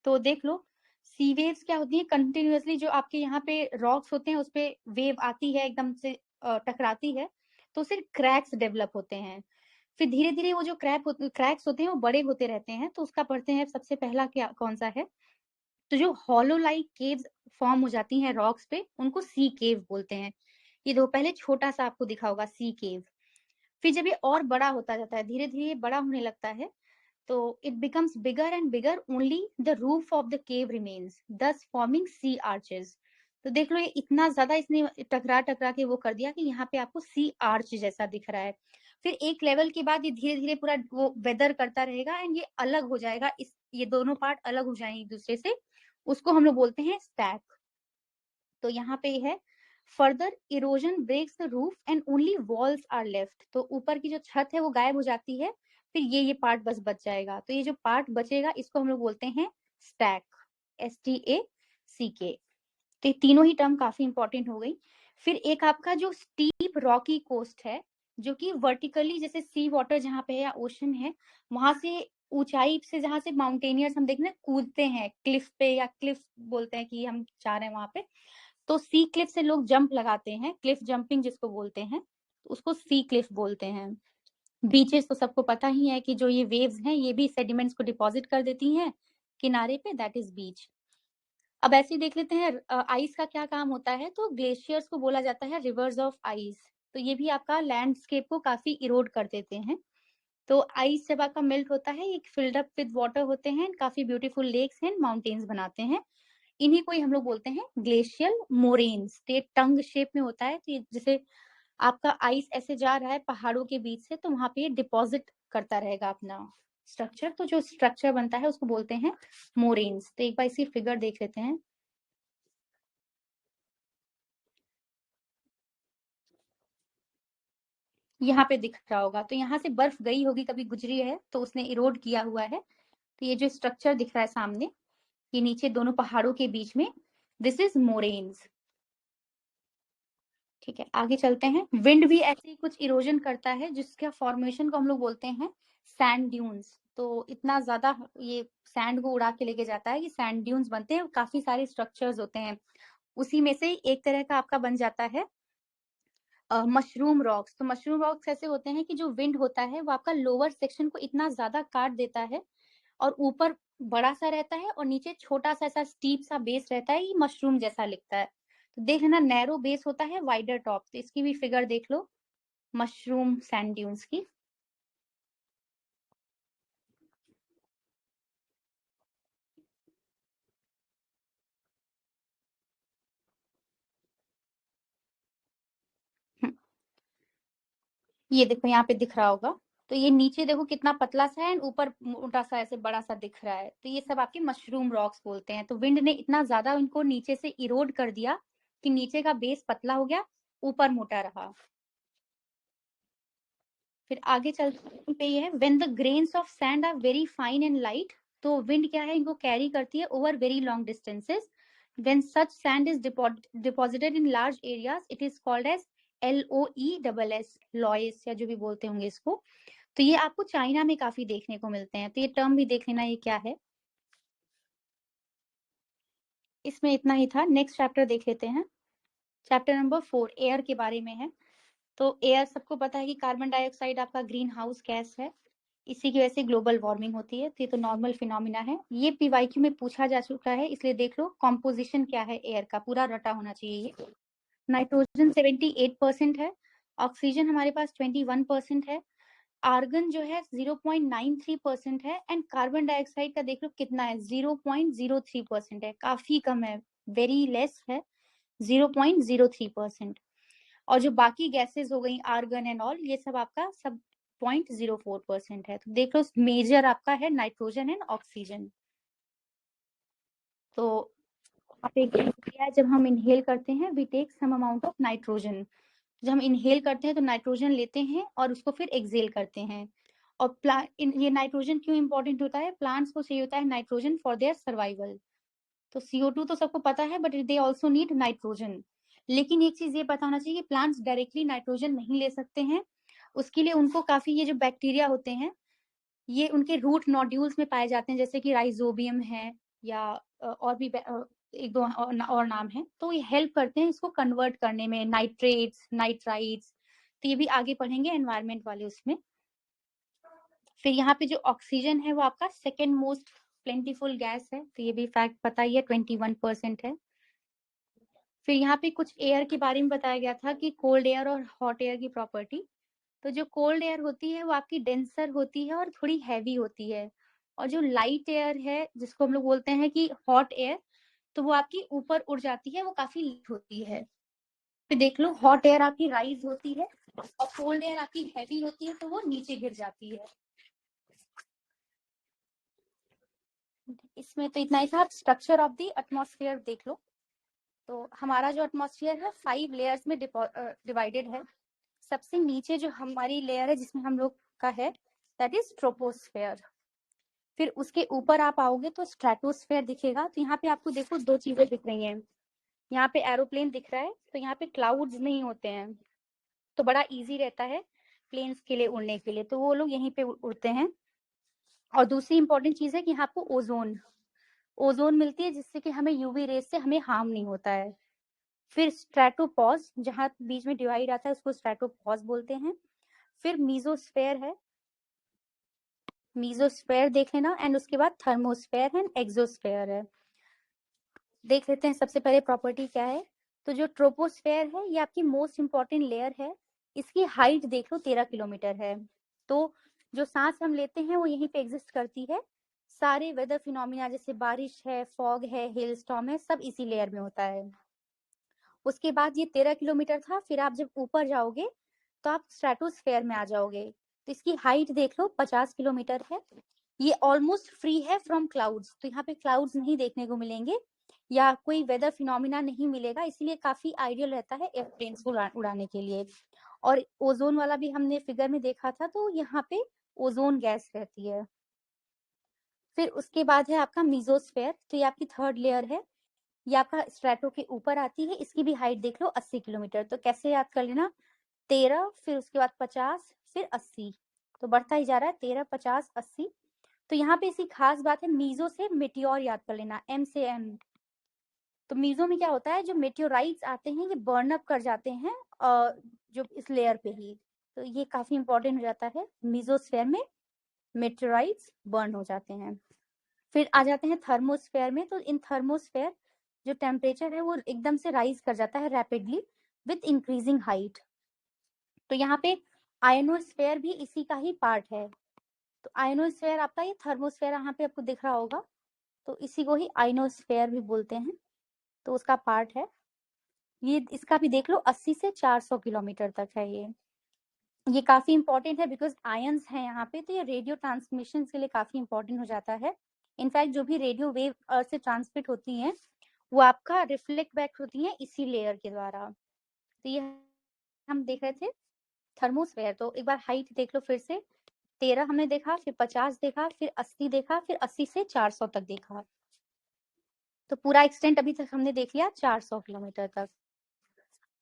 तो देख लो सी वेव्स क्या होती है, कंटिन्यूअसली जो आपके यहाँ पे रॉक्स होते हैं उस पे वेव आती है, एकदम से टकराती है, तो उससे क्रैक्स डेवलप होते हैं। फिर धीरे धीरे वो जो क्रैक्स होते हैं वो बड़े होते रहते हैं। तो उसका पढ़ते हैं सबसे पहला क्या कौन सा है। तो जो हॉलो लाइक केव्स फॉर्म हो जाती हैं रॉक्स पे, उनको सी केव बोलते हैं। ये दो पहले छोटा सा आपको दिखा होगा सी केव। फिर जब ये और बड़ा होता जाता है, धीरे धीरे बड़ा होने लगता है, तो it becomes bigger and bigger, only the roof of the cave remains, दस फॉर्मिंग सी आर्चेस। तो देख लो ये इतना ज्यादा इसने टकरा टकरा के वो कर दिया कि यहाँ पे आपको सी आर्च जैसा दिख रहा है। फिर एक लेवल के बाद ये धीरे धीरे पूरा वो वेदर करता रहेगा एंड ये अलग हो जाएगा, इस ये दोनों पार्ट अलग हो जाएंगे एक दूसरे से, उसको हम लोग बोलते हैं स्टैक। तो यहाँ पे है further erosion breaks the roof and only walls are left. तो ऊपर की जो छत है वो गायब हो जाती है, फिर ये पार्ट बस बच जाएगा। तो ये जो पार्ट बचेगा इसको हम लोग बोलते हैं स्टैक, STACK। तो ये तीनों ही टर्म काफी इंपॉर्टेंट हो गई। फिर एक आपका जो स्टीप रॉकी कोस्ट है, जो कि वर्टिकली जैसे सी वाटर जहाँ पे है या ओशन है, वहां से ऊंचाई से जहां से माउंटेनियर्स हम देखते हैं कूदते हैं क्लिफ पे, या क्लिफ बोलते हैं कि हम जा रहे हैं वहां पे, तो सी क्लिफ से लोग जंप लगाते हैं, क्लिफ जंपिंग जिसको बोलते हैं, तो उसको सी क्लिफ बोलते हैं। बीचेस तो सबको पता ही है कि जो ये वेव्स हैं ये भी सेडिमेंट्स को डिपॉजिट कर देती हैं किनारे पे, दैट इज बीच। अब ऐसे ही देख लेते हैं आइस का क्या काम होता है। तो ग्लेशियर्स को बोला जाता है रिवर्स ऑफ आइस। तो ये भी आपका लैंडस्केप को काफी इरोड कर देते हैं। तो आइस जब आपका मेल्ट होता है, ये फिल्ड अप विद वाटर होते हैं, काफी ब्यूटीफुल लेक्स एंड माउंटेन्स बनाते हैं। इन्हीं को ही हम लोग बोलते हैं ग्लेशियल मोरेन्स। ये टंग शेप में होता है, तो ये जैसे आपका आइस ऐसे जा रहा है पहाड़ों के बीच से, तो वहां पे ये डिपॉजिट करता रहेगा अपना स्ट्रक्चर। तो जो स्ट्रक्चर बनता है उसको बोलते हैं मोरेन्स। तो एक बार इसी फिगर देख लेते हैं। यहाँ पे दिख रहा होगा, तो यहाँ से बर्फ गई होगी, कभी गुजरी है तो उसने इरोड किया हुआ है। तो ये जो स्ट्रक्चर दिख रहा है सामने, ये नीचे दोनों पहाड़ों के बीच में, दिस इज मोरेन्स। ठीक है, आगे चलते हैं। विंड भी ऐसे ही कुछ इरोजन करता है, जिसका फॉर्मेशन को हम लोग बोलते हैं सैंड ड्यून्स। तो इतना ज्यादा ये सैंड को उड़ा के लेके जाता है कि सैंड ड्यून्स बनते हैं, काफी सारे स्ट्रक्चर्स होते हैं। उसी में से एक तरह का आपका बन जाता है मशरूम रॉक्स। तो मशरूम रॉक्स ऐसे होते हैं कि जो विंड होता है वो आपका लोअर सेक्शन को इतना ज्यादा काट देता है, और ऊपर बड़ा सा रहता है और नीचे छोटा सा ऐसा स्टीप सा बेस रहता है, ये मशरूम जैसा लिखता है। तो देख लेना, नैरो बेस होता है, वाइडर टॉप। तो इसकी भी फिगर देख लो मशरूम सैंड ड्यून्स की। ये देखो यहाँ पे दिख रहा होगा। तो ये नीचे देखो कितना पतला सा है एंड ऊपर मोटा सा ऐसे बड़ा सा दिख रहा है, तो ये सब आपके मशरूम रॉक्स बोलते हैं। तो विंड ने इतना ज्यादा इनको नीचे से इरोड कर दिया कि नीचे का बेस पतला हो गया, ऊपर मोटा रहा। फिर आगे चलते पे ये है, when the grains of sand are very fine and light, तो विंड क्या है, इनको कैरी करती है over very long distances. When such sand is deposited in large areas it is called as LOESS, loess या जो भी बोलते होंगे इसको। तो ये आपको चाइना में काफी देखने को मिलते हैं, तो ये टर्म भी देख लेना ये क्या है। इसमें इतना ही था। नेक्स्ट चैप्टर देख लेते हैं। चैप्टर नंबर 4 एयर के बारे में है। तो एयर सबको पता है कि कार्बन डाइऑक्साइड आपका ग्रीन हाउस गैस है, इसी की वजह से ग्लोबल वार्मिंग होती है। तो ये तो नॉर्मल फिनोमिना है, ये PYQ में पूछा जा चुका है, इसलिए देख लो कॉम्पोजिशन क्या है एयर का, पूरा रटा होना चाहिए ये। नाइट्रोजन 78% है, ऑक्सीजन हमारे पास 21% है, आर्गन जो है 0.93% है, एंड कार्बन डाइऑक्साइड का देख लो कितना है, 0.03% है, काफी कम है, वेरी लेस है, 0.03%। और जो बाकी गैसेस हो गई आर्गन एंड ऑल, ये सब आपका सब 0.04% है। तो देख लो मेजर आपका है नाइट्रोजन एंड ऑक्सीजन। तो आप एक किया है, जब हम इनहेल करते हैं we take some amount of nitrogen. जब हम इनहेल करते हैं तो नाइट्रोजन लेते हैं और उसको फिर एक्सेल करते हैं। और ये नाइट्रोजन क्यों इंपॉर्टेंट होता है, प्लांट्स को चाहिए होता है नाइट्रोजन फॉर देयर सर्वाइवल। तो CO2 तो सबको पता है, but they also need nitrogen. लेकिन एक चीज ये पता होना चाहिए कि प्लांट्स डायरेक्टली नाइट्रोजन नहीं ले सकते हैं, उसके लिए उनको काफी ये जो बैक्टीरिया होते हैं ये उनके रूट नोड्यूल्स में पाए जाते हैं, जैसे कि राइजोबियम है या और भी एक दो और नाम है। तो ये हेल्प करते हैं इसको कन्वर्ट करने में, नाइट्रेट्स, नाइट्राइट्स। तो ये भी आगे पढ़ेंगे एनवायरमेंट वाले उसमें। फिर यहाँ पे जो ऑक्सीजन है वो आपका सेकेंड मोस्ट प्लेंटीफुल गैस है, तो ये भी फैक्ट पता ही है, 21% है। फिर यहाँ पे कुछ एयर के बारे में बताया गया था कि कोल्ड एयर और हॉट एयर की प्रॉपर्टी। तो जो कोल्ड एयर होती है वो आपकी डेंसर होती है और थोड़ी हैवी होती है, और जो लाइट एयर है जिसको हम लोग बोलते हैं कि हॉट एयर, तो वो आपकी ऊपर उड़ जाती है, वो काफी लाइट होती है। फिर देख लो हॉट एयर आपकी राइज होती है और कोल्ड एयर आपकी हैवी होती है, तो वो नीचे गिर जाती है। इसमें तो इतना ही था। स्ट्रक्चर ऑफ द एटमॉस्फेयर देख लो। तो हमारा जो एटमॉस्फेयर है 5 लेयर्स में डिवाइडेड है। सबसे नीचे जो हमारी लेयर है जिसमें हम लोग का है दैट इज ट्रोपोस्फेयर। फिर उसके ऊपर आप आओगे तो स्ट्रेटोस्फेयर दिखेगा। तो यहाँ पे आपको देखो दो चीजें दिख रही हैं, यहाँ पे एरोप्लेन दिख रहा है, तो यहाँ पे क्लाउड्स नहीं होते हैं, तो बड़ा इजी रहता है प्लेन्स के लिए उड़ने के लिए, तो वो लोग यहीं पे उड़ते हैं। और दूसरी इंपॉर्टेंट चीज है कि यहाँ आपको ओजोन मिलती है, जिससे कि हमें UV रेस से हमें हार्म नहीं होता है। फिर स्ट्रेटोपॉज, जहाँ बीच में डिवाइड आता है उसको स्ट्रेटोपॉज बोलते हैं। फिर मीजोस्फेयर है, मीजोस्फेयर देख लेना, एंड उसके बाद थर्मोस्फेयर एंड एक्सोस्फेयर है। देख लेते हैं सबसे पहले प्रॉपर्टी क्या है। तो जो ट्रोपोस्फेयर है ये आपकी मोस्ट इंपॉर्टेंट लेयर है, इसकी हाइट देख लो 13 किलोमीटर है। तो जो सांस हम लेते हैं वो यहीं पे एग्जिस्ट करती है। सारे वेदर फिनोमिना जैसे बारिश है, फॉग है, हेल स्टॉर्म है, सब इसी लेयर में होता है। उसके बाद ये 13 किलोमीटर था, फिर आप जब ऊपर जाओगे तो आप स्ट्रेटोस्फेयर में आ जाओगे। तो इसकी हाइट देख लो 50 किलोमीटर है। ये ऑलमोस्ट फ्री है फ्रॉम क्लाउड्स, तो यहाँ पे क्लाउड्स नहीं देखने को मिलेंगे या कोई वेदर फिनोमिना नहीं मिलेगा, इसलिए काफी आइडियल रहता है एयरप्लेन्स को उड़ाने के लिए। और ओजोन वाला भी हमने फिगर में देखा था, तो यहाँ पे ओजोन गैस रहती है। फिर उसके बाद है आपका मीजोस्फेयर, तो ये आपकी थर्ड लेयर है, ये आपका स्ट्रेटो के ऊपर आती है। इसकी भी हाइट देख लो 80 किलोमीटर। तो कैसे याद कर लेना, 13, फिर उसके बाद 50, फिर 80, तो बढ़ता ही जा रहा है 13, 50, 80। तो यहाँ पे इसकी खास बात है, मीजो से मेटियोर याद कर लेना, M से M। तो मीजो में क्या होता है, जो मेटियोराइट्स आते हैं ये बर्न अप कर जाते हैं जो इस लेयर पे ही, तो ये काफी इंपॉर्टेंट हो जाता है। मीजोस्फेयर में मेटियोराइट्स बर्न हो जाते हैं। फिर आ जाते हैं थर्मोस्फेयर में। तो इन थर्मोस्फेयर जो टेम्परेचर है वो एकदम से राइज कर जाता है रैपिडली विथ इंक्रीजिंग हाइट। तो यहाँ पे आयनोस्फेयर भी इसी का ही पार्ट है। तो आयनोस्फेयर आपका, ये थर्मोस्फेयर यहाँ पे आपको दिख रहा होगा, तो इसी को ही आयनोस्फेयर भी बोलते हैं, तो उसका पार्ट है ये। इसका भी देख लो 80 से 400 किलोमीटर तक है ये काफी इंपॉर्टेंट है बिकॉज आयंस है यहाँ पे, तो ये रेडियो ट्रांसमिशन के लिए काफी इंपॉर्टेंट हो जाता है। इनफैक्ट जो भी रेडियो वेव अर्थ से ट्रांसमिट होती हैं वो आपका रिफ्लेक्ट बैक होती है इसी लेयर के द्वारा। तो ये हम देख रहे थे थर्मोस्फेयर। तो एक बार हाइट देख लो फिर से, 13 हमने देखा, फिर 50 देखा, फिर 80 देखा, फिर 80 से 400 तक देखा। तो पूरा एक्सटेंट अभी तक हमने देख लिया 400 किलोमीटर तक।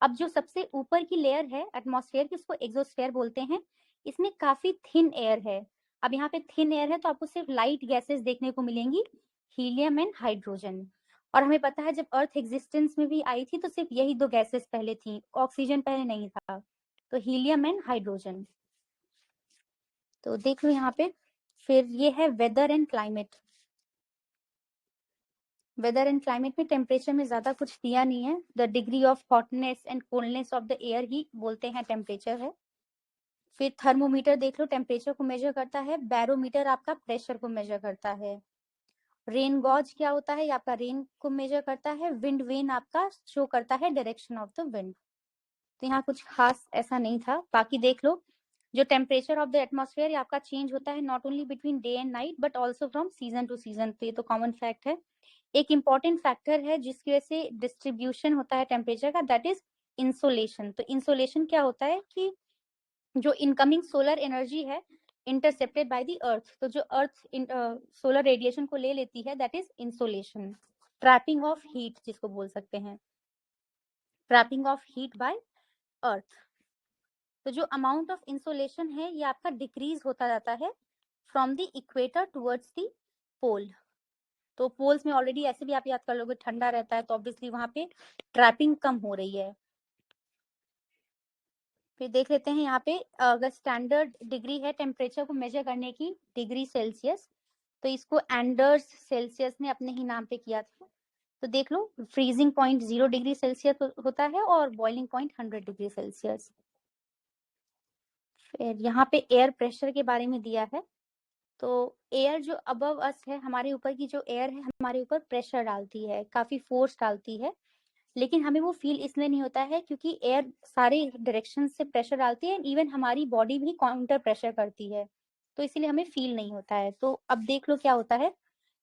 अब जो सबसे ऊपर की लेयर है एटमॉस्फेयर की, उसको एक्सोस्फेयर बोलते हैं। इसमें काफी थिन एयर है। अब यहाँ पे थिन एयर है तो आपको सिर्फ लाइट गैसेस देखने को मिलेंगी, हीलियम एंड हाइड्रोजन। और हमें पता है जब अर्थ एग्जिस्टेंस में भी आई थी तो सिर्फ यही दो गैसेस पहले थी, ऑक्सीजन पहले नहीं था। तो हीलियम एंड हाइड्रोजन। तो देख लो यहाँ पे। फिर ये है weather and climate. Weather and climate में टेम्परेचर में ज्यादा कुछ दिया नहीं है। The degree of hotness and coldness of the air ही बोलते हैं टेम्परेचर है। फिर थर्मोमीटर देख लो, टेम्परेचर को मेजर करता है। बैरोमीटर आपका प्रेशर को मेजर करता है। रेन गॉज क्या होता है, ये आपका रेन को मेजर करता है। विंड वेन आपका शो करता है डायरेक्शन ऑफ द विंड। तो यहाँ कुछ खास ऐसा नहीं था। बाकी देख लो, जो टेम्परेचर ऑफ द एटमॉस्फेयर आपका चेंज होता है not only between day and night but also from season two season. तो ये तो कॉमन फैक्ट है। एक इंपॉर्टेंट फैक्टर है जिसकी वजह से डिस्ट्रीब्यूशन होता है टेम्परेचर का, दैट इज इंसोलेशन। तो इंसोलेशन क्या होता है कि जो इनकमिंग सोलर एनर्जी है इंटरसेप्टेड बाय द अर्थ, तो जो अर्थ सोलर रेडिएशन को ले लेती है, that is insolation. Trapping of heat जिसको बोल सकते हैं, ट्रैपिंग ऑफ हीट बाय अर्थ। तो जो अमाउंट ऑफ इंसोलेशन है ये आपका डिक्रीज होता जाता है from the equator towards the pole. तो पोल्स में ऑलरेडी ऐसे भी आप याद कर लोगे ठंडा रहता है, तो ऑब्वियसली वहां पे ट्रैपिंग कम हो रही है। फिर देख लेते हैं यहाँ पे, अगर स्टैंडर्ड डिग्री है टेम्परेचर को मेजर करने की, डिग्री सेल्सियस, तो इसको एंडर्स सेल्सियस ने अपने ही नाम पे किया था। तो देख लो, फ्रीजिंग पॉइंट 0 डिग्री सेल्सियस होता है और बॉइलिंग पॉइंट 100 डिग्री सेल्सियस। फिर यहाँ पे एयर प्रेशर के बारे में दिया है। तो एयर जो अबव अस है, हमारे ऊपर की जो एयर है हमारे ऊपर प्रेशर डालती है, काफी फोर्स डालती है। लेकिन हमें वो फील इसलिए नहीं होता है क्योंकि एयर सारे डायरेक्शन से प्रेशर डालती है, इवन हमारी बॉडी भी काउंटर प्रेशर करती है, तो इसीलिए हमें फील नहीं होता है। तो अब देख लो क्या होता है।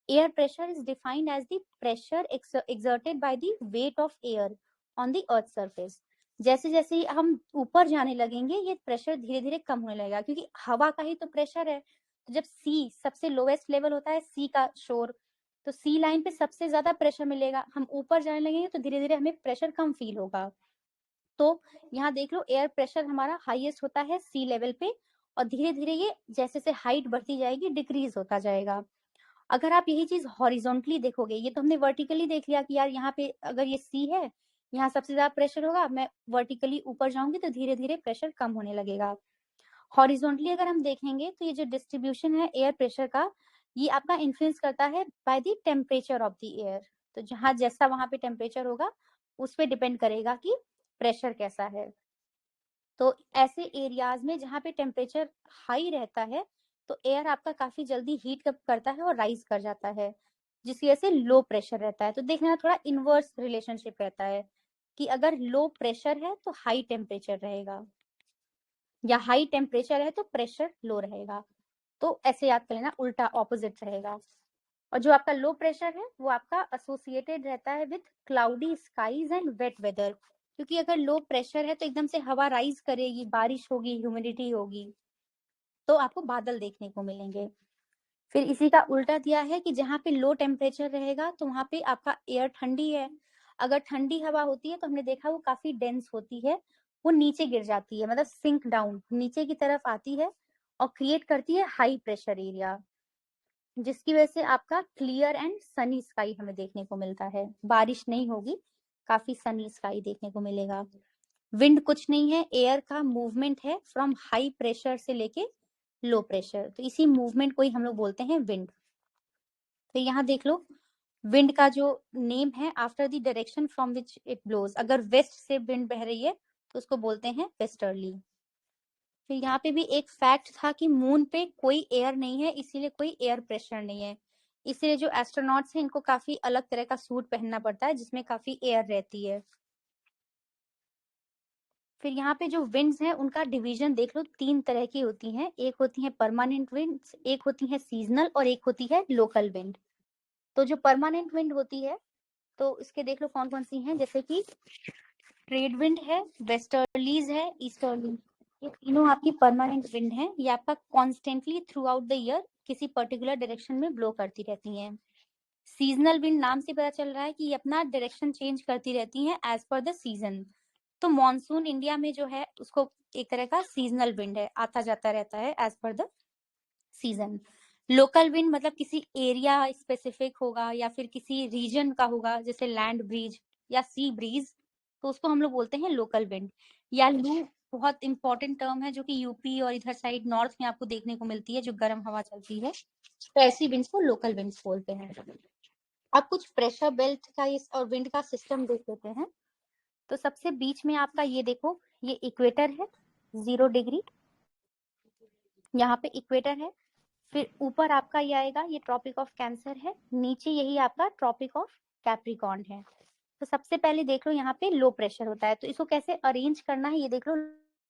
Air pressure is defined as the pressure exerted by the weight of air on the earth surface। जैसे जैसे ही हम ऊपर जाने लगेंगे ये प्रेशर धीरे धीरे कम होने लगेगा, क्योंकि हवा का ही तो प्रेशर है। तो जब सी सबसे लोएस्ट लेवल होता है, सी का शोर, तो सी लाइन पे सबसे ज्यादा प्रेशर मिलेगा। हम ऊपर जाने लगेंगे तो धीरे धीरे हमें प्रेशर कम फील होगा। तो यहाँ देख लो, एयर प्रेशर हमारा हाईएस्ट होता है सी लेवल पे, और धीरे धीरे ये जैसे जैसे हाइट बढ़ती जाएगी डिक्रीज होता जाएगा। अगर आप यही चीज हॉरिजॉन्टली देखोगे, ये तो हमने वर्टिकली देख लिया कि यार यहाँ पे अगर ये सी है, यहाँ सबसे ज्यादा प्रेशर होगा, मैं वर्टिकली ऊपर जाऊंगी तो धीरे धीरे प्रेशर कम होने लगेगा। हॉरिजॉन्टली अगर हम देखेंगे तो ये जो डिस्ट्रीब्यूशन है एयर प्रेशर का, ये आपका इन्फ्लुएंस करता है by the temperature of the air. तो जहां जैसा वहां पे टेम्परेचर होगा उस पर डिपेंड करेगा कि प्रेशर कैसा है। तो ऐसे एरियाज में जहाँ पे टेम्परेचर हाई रहता है तो एयर आपका काफी जल्दी हीट अप करता है और राइज कर जाता है, जिसकी वजह से लो प्रेशर रहता है। तो देखना थोड़ा इनवर्स रिलेशनशिप रहता है कि अगर लो प्रेशर है तो हाई टेम्परेचर रहेगा, या हाई टेम्परेचर है तो प्रेशर लो रहेगा। तो ऐसे याद कर लेना, उल्टा ऑपोजिट रहेगा। और जो आपका लो प्रेशर है वो आपका एसोसिएटेड रहता है with cloudy skies and wet weather, क्योंकि अगर लो प्रेशर है तो एकदम से हवा राइज करेगी, बारिश होगी, ह्यूमिडिटी होगी, तो आपको बादल देखने को मिलेंगे। फिर इसी का उल्टा दिया है कि जहाँ पे लो टेम्परेचर रहेगा तो वहां पे आपका एयर ठंडी है। अगर ठंडी हवा होती है तो हमने देखा वो काफी डेंस होती है, वो नीचे गिर जाती है, मतलब सिंक डाउन नीचे की तरफ आती है और क्रिएट करती है हाई प्रेशर एरिया, जिसकी वजह से आपका क्लियर एंड सनी स्काई हमें देखने को मिलता है। बारिश नहीं होगी, काफी सनी स्काई देखने को मिलेगा। विंड कुछ नहीं है, एयर का मूवमेंट है फ्रॉम हाई प्रेशर से लेके लो प्रेशर, तो इसी मूवमेंट को ही हम लोग बोलते हैं विंड। तो यहाँ देख लो, विंड का जो नेम है after the direction from which it blows. अगर वेस्ट से विंड बह रही है तो उसको बोलते हैं वेस्टर्ली। फिर यहाँ पे भी एक फैक्ट था कि मून पे कोई एयर नहीं है, इसीलिए कोई एयर प्रेशर नहीं है। इसलिए जो एस्ट्रोनॉट्स हैं इनको काफी अलग तरह का सूट पहनना पड़ता है जिसमें काफी एयर रहती है। फिर यहाँ पे जो विंड्स हैं उनका डिवीजन देख लो, 3 तरह की होती हैं। एक होती है परमानेंट विंड्स, एक होती है सीजनल, और एक होती है लोकल विंड। तो जो परमानेंट विंड होती है तो इसके देख लो कौन कौन सी हैं, जैसे कि ट्रेड विंड है, वेस्टर्लीज है, ईस्टर्ली। ये तीनों आपकी परमानेंट विंड है, ये आपका constantly through out the year किसी पर्टिकुलर डायरेक्शन में ब्लो करती रहती हैं। सीजनल विंड नाम से पता चल रहा है कि ये अपना डायरेक्शन चेंज करती रहती हैं एज पर द सीजन। तो मॉनसून इंडिया में जो है उसको एक तरह का सीजनल विंड है, आता जाता रहता है as per the season. Local wind मतलब किसी एरिया स्पेसिफिक होगा या फिर किसी रीजन का होगा, जैसे लैंड ब्रीज या सी ब्रीज, तो उसको हम लोग बोलते हैं लोकल विंड। या लू बहुत इंपॉर्टेंट टर्म है जो कि यूपी और इधर साइड नॉर्थ में आपको देखने को मिलती है, जो गर्म हवा चलती है, तो ऐसी विंड्स को लोकल विंड्स बोलते हैं। अब कुछ प्रेशर बेल्ट का और विंड का सिस्टम देख लेते हैं। तो सबसे बीच में आपका ये देखो, ये इक्वेटर है 0 डिग्री, यहाँ पे इक्वेटर है। फिर ऊपर आपका ये आएगा, ये ट्रॉपिक ऑफ कैंसर है, नीचे यही आपका ट्रॉपिक ऑफ कैप्रिकॉर्न है। तो सबसे पहले देख लो यहाँ पे लो प्रेशर होता है, तो इसको कैसे अरेंज करना है ये देख लो।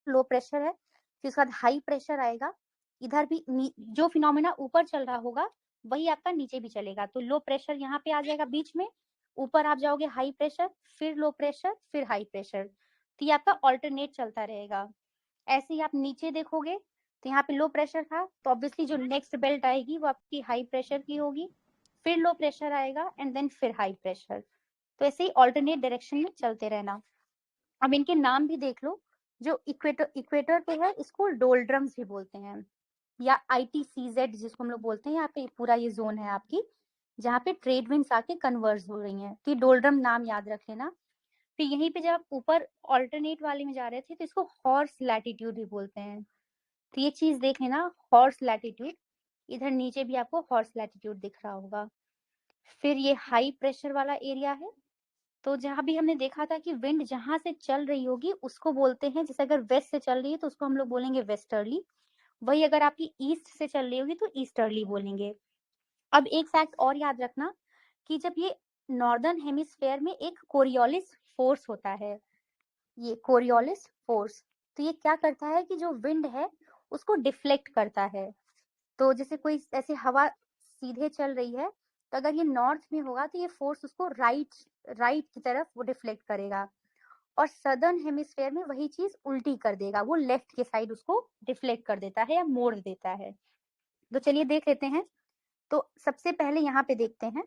लो प्रेशर है, फिर उसके बाद हाई प्रेशर आएगा, इधर भी जो फिनोमेना ऊपर चल रहा होगा वही आपका नीचे भी चलेगा। तो लो प्रेशर यहाँ पे आ जाएगा बीच में, ऊपर आप जाओगे हाई प्रेशर, फिर लो प्रेशर, फिर हाई प्रेशर, तो ये आपका ऑल्टरनेट चलता रहेगा। ऐसे ही आप नीचे देखोगे तो यहाँ पे लो प्रेशर था, तो ऑब्वियसली जो नेक्स्ट बेल्ट आएगी वो आपकी हाई प्रेशर की होगी, फिर लो प्रेशर आएगा एंड देन फिर हाई प्रेशर। तो ऐसे ही ऑल्टरनेट डायरेक्शन में चलते रहना। अब इनके नाम भी देख लो, जो इक्वेटर पे है इसको डोल्ड्रम्स भी बोलते हैं, या ITCZ जिसको हम लोग बोलते हैं। यहाँ पे पूरा ये जोन है आपकी जहाँ पे ट्रेड विंड्स आके कन्वर्स हो रही हैं, तो ये डोल्ड्रम नाम याद रख लेना। फिर यहीं पे जब आप ऊपर ऑल्टरनेट वाले में जा रहे थे तो इसको हॉर्स लैटिट्यूड भी बोलते हैं, तो ये चीज देख लेना, हॉर्स लैटिट्यूड। इधर नीचे भी आपको हॉर्स लैटिट्यूड दिख रहा होगा। फिर ये हाई प्रेशर वाला एरिया है, तो जहां भी हमने देखा था कि विंड जहां से चल रही होगी उसको बोलते हैं, जैसे अगर वेस्ट से चल रही है तो उसको हम लोग बोलेंगे वेस्टर्ली, वही अगर आपकी ईस्ट से चल रही होगी तो ईस्टर्ली बोलेंगे। अब एक फैक्ट और याद रखना कि जब ये नॉर्दर्न हेमिस्फेयर में एक कोरियोलिस फोर्स होता है, ये कोरियोलिस फोर्स, तो ये क्या करता है कि जो विंड है उसको डिफ्लेक्ट करता है। तो जैसे कोई ऐसे हवा सीधे चल रही है, तो अगर ये नॉर्थ में होगा तो ये फोर्स उसको राइट राइट की तरफ वो डिफ्लेक्ट करेगा, और सदर्न हेमिस्फेयर में वही चीज उल्टी कर देगा, वो लेफ्ट के साइड उसको डिफ्लेक्ट कर देता है या मोड़ देता है। तो चलिए देख लेते हैं। तो सबसे पहले यहाँ पे देखते हैं,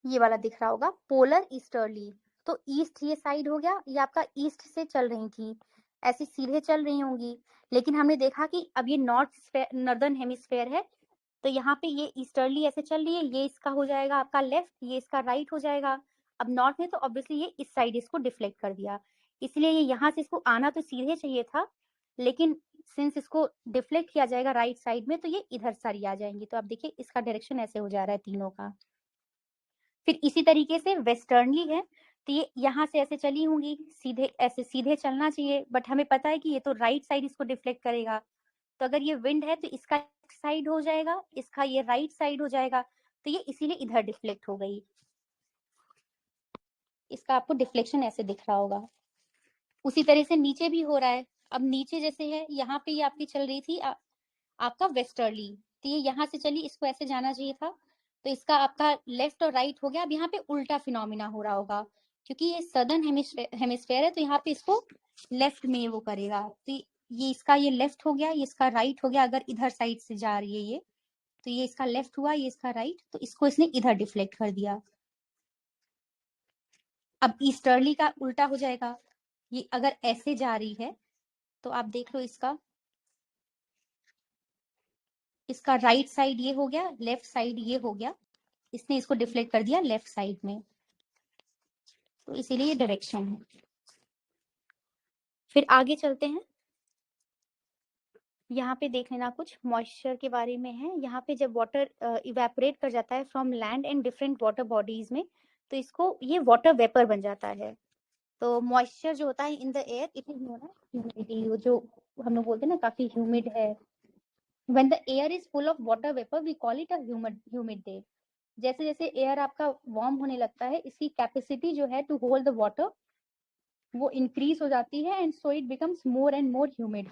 ये वाला दिख रहा होगा पोलर ईस्टर्ली, तो ईस्ट ये साइड हो गया, ये आपका ईस्ट से चल रही थी, ऐसे सीधे चल रही होंगी, लेकिन हमने देखा कि अब ये नॉर्दर्न हेमिस्फेयर है, तो यहाँ पे ये ईस्टर्ली ऐसे चल रही है, ये इसका हो जाएगा आपका लेफ्ट, ये इसका राइट हो जाएगा। अब नॉर्थ में तो ऑब्वियसली ये इस साइड इसको डिफ्लेक्ट कर दिया, इसलिए ये यहाँ से इसको आना तो सीधे चाहिए था, लेकिन सिंस इसको डिफ्लेक्ट किया जाएगा राइट साइड में, तो ये इधर सारी आ जाएंगी। तो आप देखिए इसका डायरेक्शन ऐसे हो जा रहा है तीनों का। फिर इसी तरीके से वेस्टर्नली है, तो ये यहाँ से ऐसे चली होंगी, सीधे ऐसे सीधे चलना चाहिए, बट हमें पता है कि ये तो राइट साइड इसको डिफ्लेक्ट करेगा, तो अगर ये विंड है तो इसका साइड हो जाएगा, इसका ये राइट साइड हो जाएगा, तो ये इसीलिए इधर डिफ्लेक्ट हो गई। इसका आपको डिफ्लेक्शन ऐसे दिख रहा होगा। उसी तरह से नीचे भी हो रहा है। अब नीचे जैसे है, यहाँ पे ये आपकी चल रही थी आपका वेस्टर्ली, तो ये यहाँ से चली, इसको ऐसे जाना चाहिए था, तो इसका आपका लेफ्ट और राइट हो गया। अब यहाँ पे उल्टा फिनोमिना हो रहा होगा, क्योंकि ये सदर्न हेमिस्फेयर है, तो यहाँ पे इसको लेफ्ट में वो करेगा, तो ये इसका ये लेफ्ट हो गया, ये इसका राइट हो गया। अगर इधर साइड से जा रही है ये, तो ये इसका लेफ्ट हुआ, ये इसका राइट, तो इसको इसने इधर डिफ्लेक्ट कर दिया। अब ईस्टर्ली का उल्टा हो जाएगा, ये अगर ऐसे जा रही है तो आप देख लो इसका राइट साइड ये हो गया, लेफ्ट साइड ये हो गया, इसने इसको डिफ्लेक्ट कर दिया लेफ्ट साइड में, तो इसीलिए ये डायरेक्शन है। फिर आगे चलते हैं, यहाँ पे देख लेना कुछ मॉइस्चर के बारे में है। यहाँ पे जब वाटर इवेपोरेट कर जाता है from land and different water bodies में, तो इसको ये वाटर वेपर बन जाता है। तो मॉइस्चर जो होता है in the air, it is known as humidity, जो हम लोग बोलते हैं ना काफी ह्यूमिड है। When the air is full of water vapour we call it a humid day. जैसे जैसे एयर आपका वार्म होने लगता है, इसकी कैपेसिटी जो है टू होल्ड द वाटर वो इंक्रीज हो जाती है, and so it becomes more and more humid.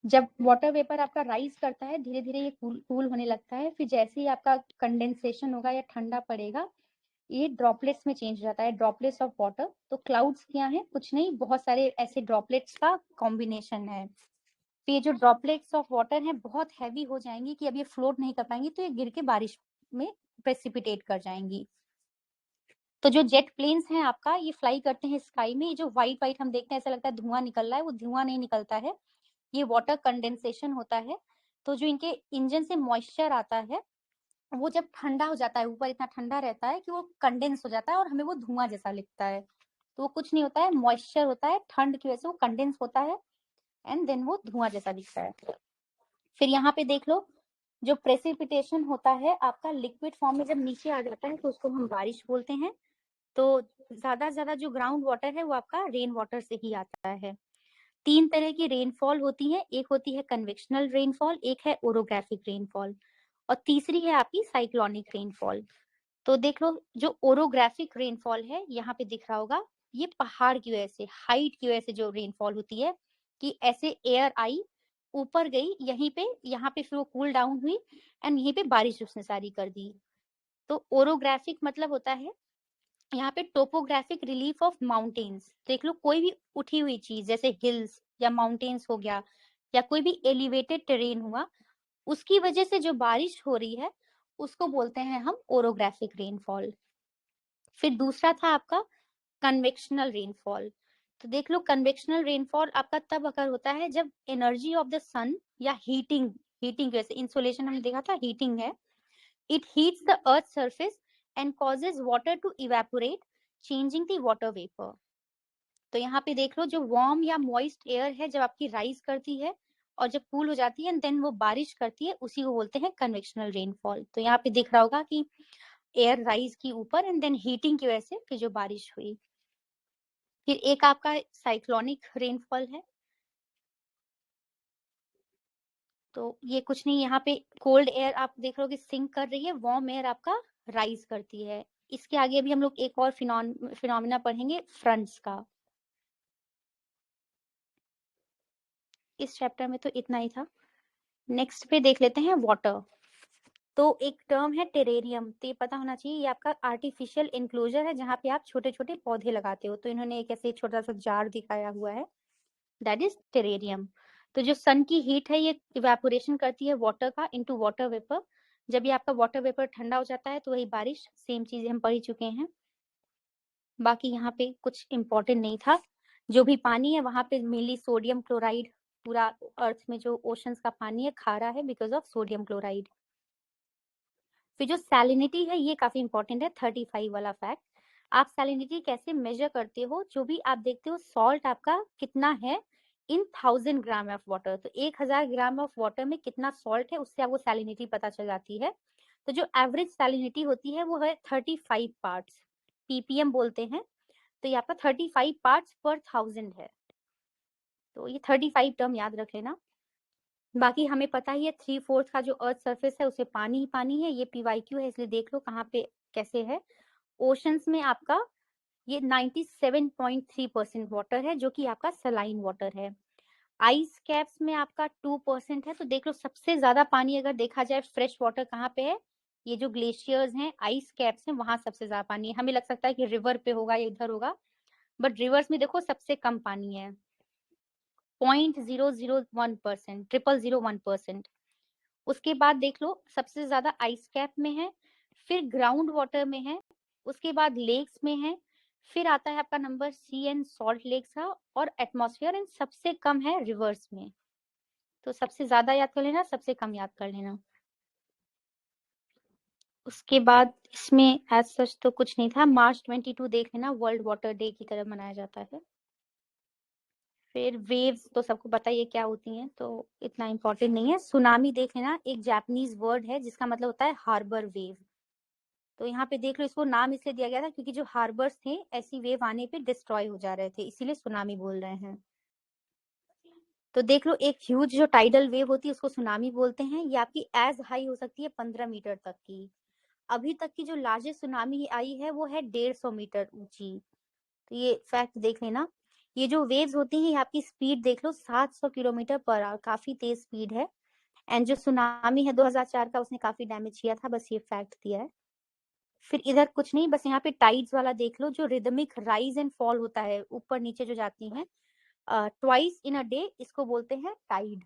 जब वाटर वेपर आपका राइज करता है, धीरे धीरे ये कूल होने लगता है, फिर जैसे ही आपका कंडेंसेशन होगा या ठंडा पड़ेगा, ये ड्रॉपलेट्स में चेंज हो जाता है, ड्रॉपलेट्स ऑफ वाटर। तो क्लाउड्स क्या है, कुछ नहीं, बहुत सारे ऐसे ड्रॉपलेट्स का कॉम्बिनेशन है। तो ये जो ड्रॉपलेट्स ऑफ वाटर है बहुत हैवी हो जाएंगी कि अब ये फ्लोट नहीं कर पाएंगी, तो ये गिर के बारिश में प्रेसिपिटेट कर जाएंगी। तो जो जेट प्लेन्स हैं आपका, ये फ्लाई करते हैं स्काई में। ये जो व्हाइट व्हाइट हम देखते हैं, ऐसा लगता है धुआं निकल रहा है, वो धुआं नहीं निकलता है, ये वाटर कंडेंसेशन होता है। तो जो इनके इंजन से मॉइस्चर आता है, वो जब ठंडा हो जाता है, ऊपर इतना ठंडा रहता है कि वो कंडेंस हो जाता है और हमें वो धुआं जैसा लिखता है। तो वो कुछ नहीं होता है, मॉइस्चर होता है, ठंड की वजह से वो कंडेंस होता है एंड देन वो धुआं जैसा दिखता है। फिर यहाँ पे देख लो, जो प्रेसिपिटेशन होता है आपका लिक्विड फॉर्म में जब नीचे आ जाता है तो उसको हम बारिश बोलते हैं। तो ज्यादा जो ग्राउंड वाटर है वो आपका रेन वाटर से ही आता है। 3 तरह की रेनफॉल होती है, एक होती है कन्वेक्शनल रेनफॉल, एक है ओरोग्राफिक रेनफॉल और तीसरी है आपकी साइक्लोनिक रेनफॉल। तो देख लो, जो ओरोग्राफिक रेनफॉल है यहाँ पे दिख रहा होगा, ये पहाड़ की वजह से, हाइट की वजह से जो रेनफॉल होती है, कि ऐसे एयर आई, ऊपर गई यहीं पे, यहाँ पे फिर वो कूल डाउन हुई एंड यहीं पे बारिश उसने सारी कर दी। तो ओरोग्राफिक मतलब होता है यहाँ पे टोपोग्राफिक रिलीफ ऑफ माउंटेन्स। देख लो, कोई भी उठी हुई चीज जैसे हिल्स या माउंटेन्स हो गया या कोई भी एलिवेटेड टेरेन हुआ, उसकी वजह से जो बारिश हो रही है उसको बोलते हैं हम ओरोग्राफिक रेनफॉल। फिर दूसरा था आपका कन्वेक्शनल रेनफॉल। तो देख लो, कन्वेक्शनल रेनफॉल आपका तब अगर होता है जब एनर्जी ऑफ द सन या हीटिंग हीटिंग की वजह से, इंसोलेशन हमने देखा था हीटिंग है, it heats the earth surface and causes water to evaporate, changing the water vapour. तो यहाँ पे देख लो, जो वार्म या मॉइस्ट एयर है जब आपकी राइज करती है और जब कूल हो जाती है एंड देन वो बारिश करती है, उसी को बोलते हैं कन्वेक्शनल रेनफॉल। तो यहाँ पे दिख रहा होगा कि एयर राइज की ऊपर एंड देन हीटिंग की वजह से फिर जो बारिश हुई। फिर एक आपका साइक्लोनिक रेनफॉल है। तो ये कुछ नहीं, यहाँ पे कोल्ड एयर आप देख रहे हो कि सिंक कर रही है, वार्म एयर आपका राइज करती है। इसके आगे अभी हम लोग एक और फिनोमिना पढ़ेंगे, फ्रंट्स का। इस चैप्टर में तो इतना ही था। नेक्स्ट पे देख लेते हैं वाटर। तो एक टर्म है टेरेरियम, तो ये पता होना चाहिए, ये आपका आर्टिफिशियल इंक्लोजर है जहाँ पे आप छोटे छोटे पौधे लगाते हो। तो इन्होंने एक ऐसे छोटा सा जार दिखाया हुआ है, दैट इज टेरेरियम। तो जो सन की हीट है ये इवेपोरेशन करती है वाटर का इनटू वाटर वेपर। जब ये आपका वाटर वेपर ठंडा हो जाता है तो वही बारिश, सेम चीजें हम पढ़ ही चुके हैं। बाकी यहाँ पे कुछ इम्पोर्टेंट नहीं था। जो भी पानी है वहां पे मेनली सोडियम क्लोराइड, पूरा अर्थ में जो ओशंस का पानी है खारा है बिकॉज ऑफ सोडियम क्लोराइड। फिर जो सैलिनिटी है ये काफी इंपॉर्टेंट है, 35 वाला फैक्ट। आप सैलिनिटी कैसे मेजर करते हो, जो भी आप देखते हो सॉल्ट आपका कितना है इन 1000 ग्राम ऑफ वाटर, तो 1000 ग्राम ऑफ वाटर में कितना सॉल्ट है उससे आपको सैलिनिटी पता चल जाती है। तो जो एवरेज सैलिनिटी होती है वो है 35 पार्ट्स, पीपीएम बोलते हैं। तो ये आपका 35 पार्ट्स पर 1000 है। तो ये 35 टर्म याद रख लेना। बाकी हमें पता ही है 3/4 का जो अर्थ सरफेस है उसे पानी ही पानी है, ये पीवाईक्यू है इसलिए देख लो कहाँ पे कैसे है। ओशंस में आपका ये 97.3% वाटर है जो कि आपका सलाइन वाटर है। आइस कैप्स में आपका 2% है। तो देख लो, सबसे ज्यादा पानी अगर देखा जाए फ्रेश वाटर कहाँ पे है, ये जो ग्लेशियर्स हैं, आइस कैप्स हैं, वहां सबसे ज्यादा पानी है। हमें लग सकता है कि रिवर पे होगा या इधर होगा, बट रिवर्स में देखो सबसे कम पानी है, 0.001%, 0001%। उसके बाद देख लो, सबसे ज्यादा आइस कैप में है, फिर ग्राउंड वाटर में है, उसके बाद लेक्स में है, फिर आता है आपका number sea and salt lakes का, और एटमॉस्फेयर एंड सबसे कम है रिवर्स में। तो सबसे ज्यादा याद कर लेना, सबसे कम याद कर लेना। उसके बाद इसमें एज सच तो कुछ नहीं था। मार्च 22 देख लेना, वर्ल्ड वाटर डे की तरह मनाया जाता है। फिर वेव्स तो सबको पता ही है क्या होती हैं, तो इतना इम्पोर्टेंट नहीं है। सुनामी देख लेना, एक जापानीज वर्ड है जिसका मतलब होता है हार्बर वेव। तो यहाँ पे देख लो, इसको नाम इसलिए दिया गया था क्योंकि जो हार्बर्स थे ऐसी वेव आने पे डिस्ट्रॉय हो जा रहे थे, इसीलिए सुनामी बोल रहे हैं। तो देख लो, एक ह्यूज जो टाइडल वेव होती है उसको सुनामी बोलते हैं। ये आपकी एज हाई हो सकती है 15 मीटर तक की। अभी तक की जो लार्जेस्ट सुनामी आई है वो है 150 मीटर ऊंची। तो ये फैक्ट देख लेना। ये जो वेव्स होती हैं, आपकी स्पीड देख लो 700 किलोमीटर पर आवर, काफी तेज स्पीड है। एंड जो सुनामी है 2004 का, उसने काफी डैमेज किया था, बस ये फैक्ट दिया है। फिर इधर कुछ नहीं, बस यहाँ पे टाइड्स वाला देख लो, जो रिदमिक राइज एंड फॉल होता है, ऊपर नीचे जो जाती हैं ट्वाइस इन अ डे, इसको बोलते हैं टाइड।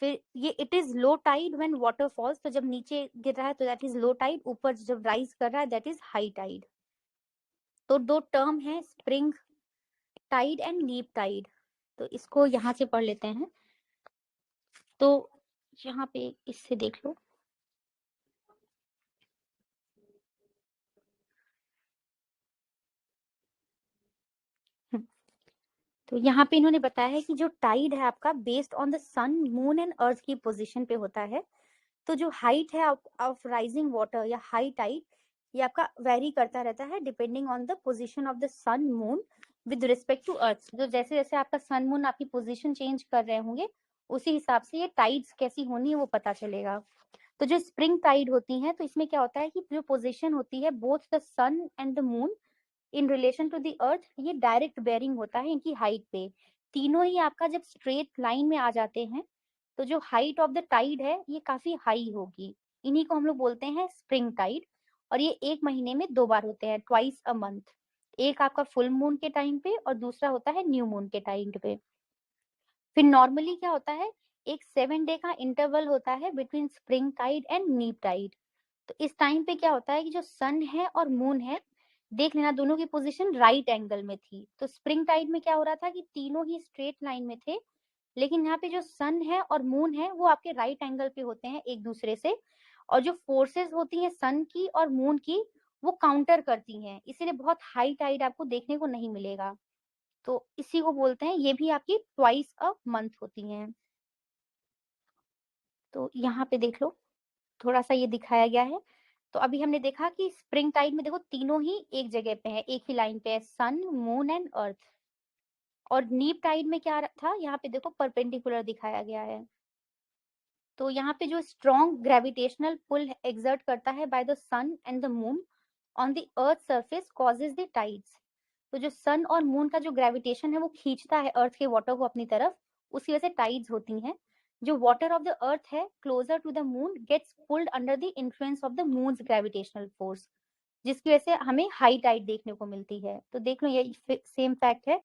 फिर ये it is low tide when water falls, तो जब नीचे गिर रहा है तो दैट इज लो टाइड, ऊपर जब राइज कर रहा है दैट इज हाई टाइड। तो दो टर्म है, स्प्रिंग टाइड एंड नीप टाइड। तो इसको यहाँ से पढ़ लेते हैं। तो यहाँ पे इससे देख लो, तो यहाँ पे इन्होंने बताया है कि जो टाइड है आपका based on the sun moon and earth की पोजीशन पे होता है। तो जो हाइट है ऑफ राइजिंग वाटर या हाई टाइड, ये आपका वेरी करता रहता है depending on the position of the sun moon with respect to earth. तो जैसे जैसे आपका सन मून आपकी पोजीशन चेंज कर रहे होंगे, उसी हिसाब से ये टाइड्स कैसी होनी है वो पता चलेगा। तो जो स्प्रिंग टाइड होती है, तो इसमें क्या होता है कि जो पोजीशन होती है both the sun and the moon in relation to the earth, ये डायरेक्ट बेयरिंग होता है इनकी हाइट पे। तीनों ही आपका जब स्ट्रेट लाइन में आ जाते हैं, तो जो हाइट ऑफ द टाइड है ये काफी हाई होगी। इन्हीं को हम लोग बोलते हैं स्प्रिंग टाइड। और ये एक महीने में 2 बार होते हैं, ट्वाइस अ मंथ। एक आपका फुल मून के टाइम पे और दूसरा होता है न्यू मून के टाइम पे। फिर नॉर्मली क्या होता है, एक 7 डे का इंटरवल होता है बिटवीन स्प्रिंग टाइड एंड नीप टाइड। तो इस टाइम पे क्या होता है कि जो सन है और मून है, देख लेना दोनों की पोजीशन राइट एंगल में थी। तो स्प्रिंग टाइड में क्या हो रहा था कि तीनों ही स्ट्रेट लाइन में थे, लेकिन यहाँ पे जो सन है और मून है वो आपके राइट एंगल पे होते हैं एक दूसरे से। और जो फोर्सेस होती हैं सन की और मून की, वो काउंटर करती हैं, इसीलिए बहुत हाई टाइड आपको देखने को नहीं मिलेगा। तो इसी को बोलते हैं, ये भी आपकी ट्वाइस अ मंथ होती हैं। तो यहाँ पे देख लो, थोड़ा सा ये दिखाया गया है। तो अभी हमने देखा कि स्प्रिंग टाइड में देखो तीनों ही एक जगह पे है, एक ही लाइन पे है, सन मून एंड अर्थ। और नीप टाइड में क्या था, यहाँ पे देखो परपेंडिकुलर दिखाया गया है। तो यहाँ पे जो स्ट्रॉन्ग ग्रेविटेशनल पुल एक्सर्ट करता है by the sun and the moon on the earth surface causes the tides. तो जो सन और मून का जो ग्रेविटेशन है वो खींचता है अर्थ के वाटर को अपनी तरफ, उसी वजह से टाइड्स होती हैं। जो वाटर ऑफ द अर्थ है closer to the moon gets pulled under the influence of the moon's gravitational force, जिसकी वजह से हमें हाई टाइड देखने को मिलती है। तो देख लो, ये सेम फैक्ट है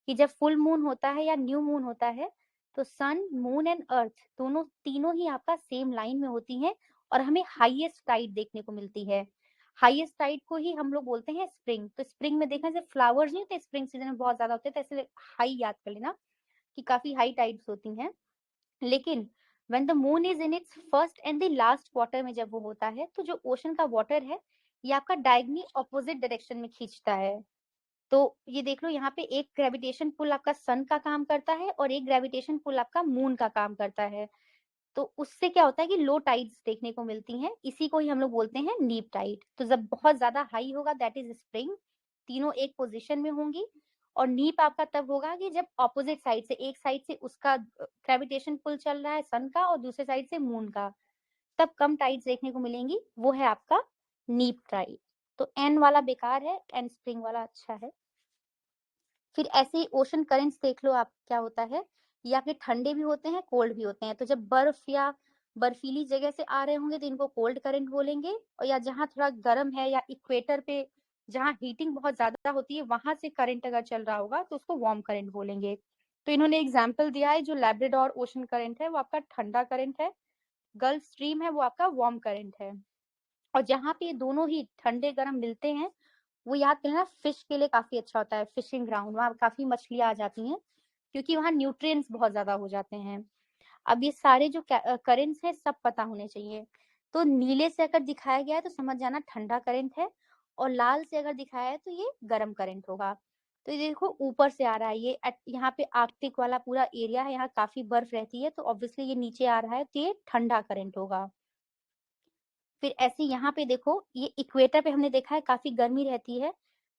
कि जब फुल मून होता है या न्यू मून होता है, तो सन मून एंड अर्थ दोनों तीनों ही आपका सेम लाइन में होती हैं और हमें हाईएस्ट टाइड देखने को मिलती है। हाईएस्ट टाइड को ही हम लोग बोलते हैं स्प्रिंग। तो स्प्रिंग में देखा, जैसे फ्लावर्स नहीं होते स्प्रिंग सीजन में बहुत ज्यादा होते हैं, तो ऐसे हाई याद कर लेना कि काफी हाई टाइड्स होती हैं। लेकिन when the moon is in its first and the last quarter में जब वो होता है, तो जो ओशन का वाटर है ये आपका डायगनी ऑपोजिट डायरेक्शन में खींचता है। तो ये देख लो, यहाँ पे एक ग्रेविटेशन पुल आपका सन का काम करता है और एक ग्रेविटेशन पुल आपका मून का काम करता है। तो उससे क्या होता है कि लो टाइड्स देखने को मिलती हैं, इसी को ही हम लोग बोलते हैं नीप टाइड। तो जब बहुत ज्यादा हाई होगा दैट इज स्प्रिंग, तीनों एक पोजीशन में होंगी। और नीप आपका तब होगा कि जब ऑपोजिट साइड से, एक साइड से उसका ग्रेविटेशन पुल चल रहा है सन का और दूसरे साइड से मून का, तब कम टाइड्स देखने को मिलेंगी, वो है आपका नीप टाइड। तो एन वाला बेकार है, एन स्प्रिंग वाला अच्छा है। फिर ऐसे ही ओशन करेंट्स देख लो आप क्या होता है, या फिर ठंडे भी होते हैं कोल्ड भी होते हैं। तो जब बर्फ या बर्फीली जगह से आ रहे होंगे तो इनको कोल्ड करंट बोलेंगे, और या जहाँ थोड़ा गर्म है या इक्वेटर पे जहाँ हीटिंग बहुत ज्यादा होती है वहां से करंट अगर चल रहा होगा तो उसको वार्म करंट बोलेंगे। तो इन्होंने एग्जाम्पल दिया है, जो लैब्राडोर ओशन करंट है वो आपका ठंडा करंट है, गल्फ स्ट्रीम है वो आपका वार्म करंट है। और जहाँ पे ये दोनों ही ठंडे गर्म मिलते हैं, वो याद करना फिश के लिए काफी अच्छा होता है, फिशिंग ग्राउंड, वहाँ काफी मछलियां आ जाती हैं क्योंकि वहाँ न्यूट्रिएंट्स बहुत ज्यादा हो जाते हैं। अब ये सारे जो करेंट्स हैं सब पता होने चाहिए। तो नीले से अगर दिखाया गया है तो समझ जाना ठंडा करंट है, और लाल से अगर दिखाया है तो ये गर्म करंट होगा। तो ये देखो ऊपर से आ रहा है, ये यहाँ पे आर्कटिक वाला पूरा एरिया है, यहाँ काफी बर्फ रहती है, तो ऑब्वियसली ये नीचे आ रहा है तो ये ठंडा करंट होगा। फिर ऐसे यहाँ पे देखो, ये इक्वेटर पे हमने देखा है काफी गर्मी रहती है,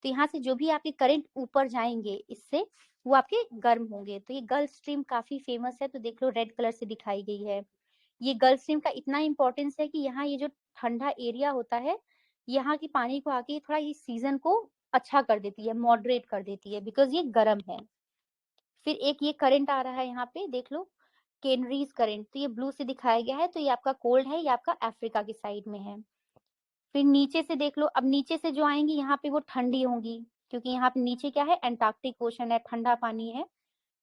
तो यहाँ से जो भी आपके करंट ऊपर जाएंगे इससे, वो आपके गर्म होंगे। तो ये गल्फ स्ट्रीम काफी फेमस है, तो देख लो रेड कलर से दिखाई गई है। ये गल्फ स्ट्रीम का इतना इंपॉर्टेंस है कि यहाँ ये जो ठंडा एरिया होता है, यहाँ की पानी को आके थोड़ा ये सीजन को अच्छा कर देती है, मॉडरेट कर देती है, बिकॉज ये गर्म है। फिर एक ये करंट आ रहा है यहाँ पे देख लो, केनरीज करंट, तो ये ब्लू से दिखाया गया है, तो ये आपका कोल्ड है, ये आपका अफ्रीका की साइड में है। फिर नीचे से देख लो, अब नीचे से जो आएंगी यहाँ पे वो ठंडी होंगी, क्योंकि यहाँ पे नीचे क्या है, एंटार्क्टिक ओशन है, ठंडा पानी है।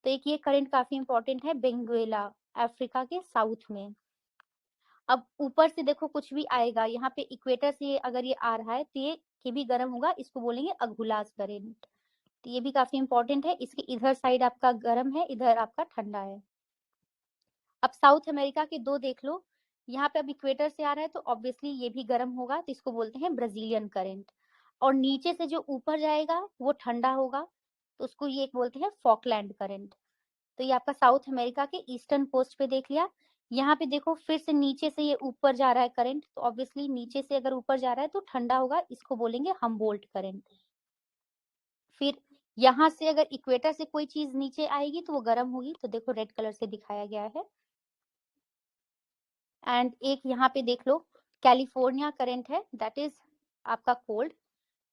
तो एक ये करंट काफी इंपॉर्टेंट है, बेंगुएला, अफ्रीका के साउथ में। अब ऊपर से देखो कुछ भी आएगा, यहाँ पे इक्वेटर से अगर ये आ रहा है तो ये भी गर्म होगा, इसको बोलेंगे अगुलास करंट। तो ये भी काफी इंपॉर्टेंट है, इसके इधर साइड आपका गर्म है, इधर आपका ठंडा है। अब साउथ अमेरिका के दो देख लो, यहाँ पे अब इक्वेटर से आ रहा है तो ऑब्वियसली ये भी गर्म होगा, तो इसको बोलते हैं ब्राजीलियन करंट। और नीचे से जो ऊपर जाएगा वो ठंडा होगा, तो उसको ये बोलते हैं फॉकलैंड करंट। तो ये आपका साउथ अमेरिका के ईस्टर्न कोस्ट पे देख लिया। यहाँ पे देखो फिर से नीचे से ये ऊपर जा रहा है करंट, तो ऑब्वियसली नीचे से अगर ऊपर जा रहा है तो ठंडा होगा, इसको बोलेंगे हम्बोल्ट करंट। फिर यहाँ से अगर इक्वेटर से कोई चीज नीचे आएगी तो वो गर्म होगी, तो देखो रेड कलर से दिखाया गया है। एंड एक यहाँ पे देख लो, कैलिफोर्निया करंट है, दैट इज आपका कोल्ड।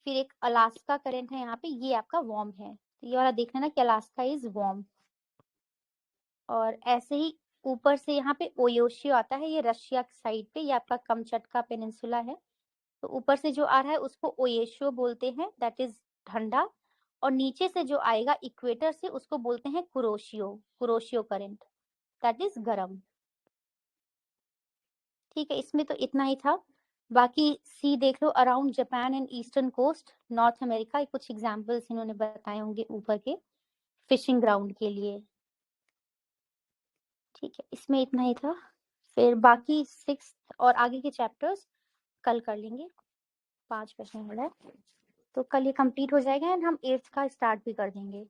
फिर एक अलास्का करंट है यहाँ पे, ये आपका वार्म है। तो ये वाला देखना ना कि अलास्का इज वार्म। और ऐसे ही ऊपर से यहाँ पे ओयोशियो आता है, ये रशिया की साइड पे, ये आपका कमचटका पेनिनसुला है। तो ऊपर से जो आ रहा है उसको ओयोशियो बोलते हैं, दैट इज ठंडा। और नीचे से जो आएगा इक्वेटर से उसको बोलते हैं Kuroshio, Kuroshio current, that is गर्म। ठीक है, इसमें तो इतना ही था। बाकी सी देख लो, around Japan and eastern coast, North America, कुछ एग्जांपल्स इन्होंने बताए होंगे ऊपर के फिशिंग ग्राउंड के लिए। ठीक है, इसमें इतना ही था। फिर बाकी 6 और आगे के चैप्टर्स कल कर लेंगे, 5 बजने वाला है, तो कल ये कंप्लीट हो जाएगा एंड हम 8th का स्टार्ट भी कर देंगे।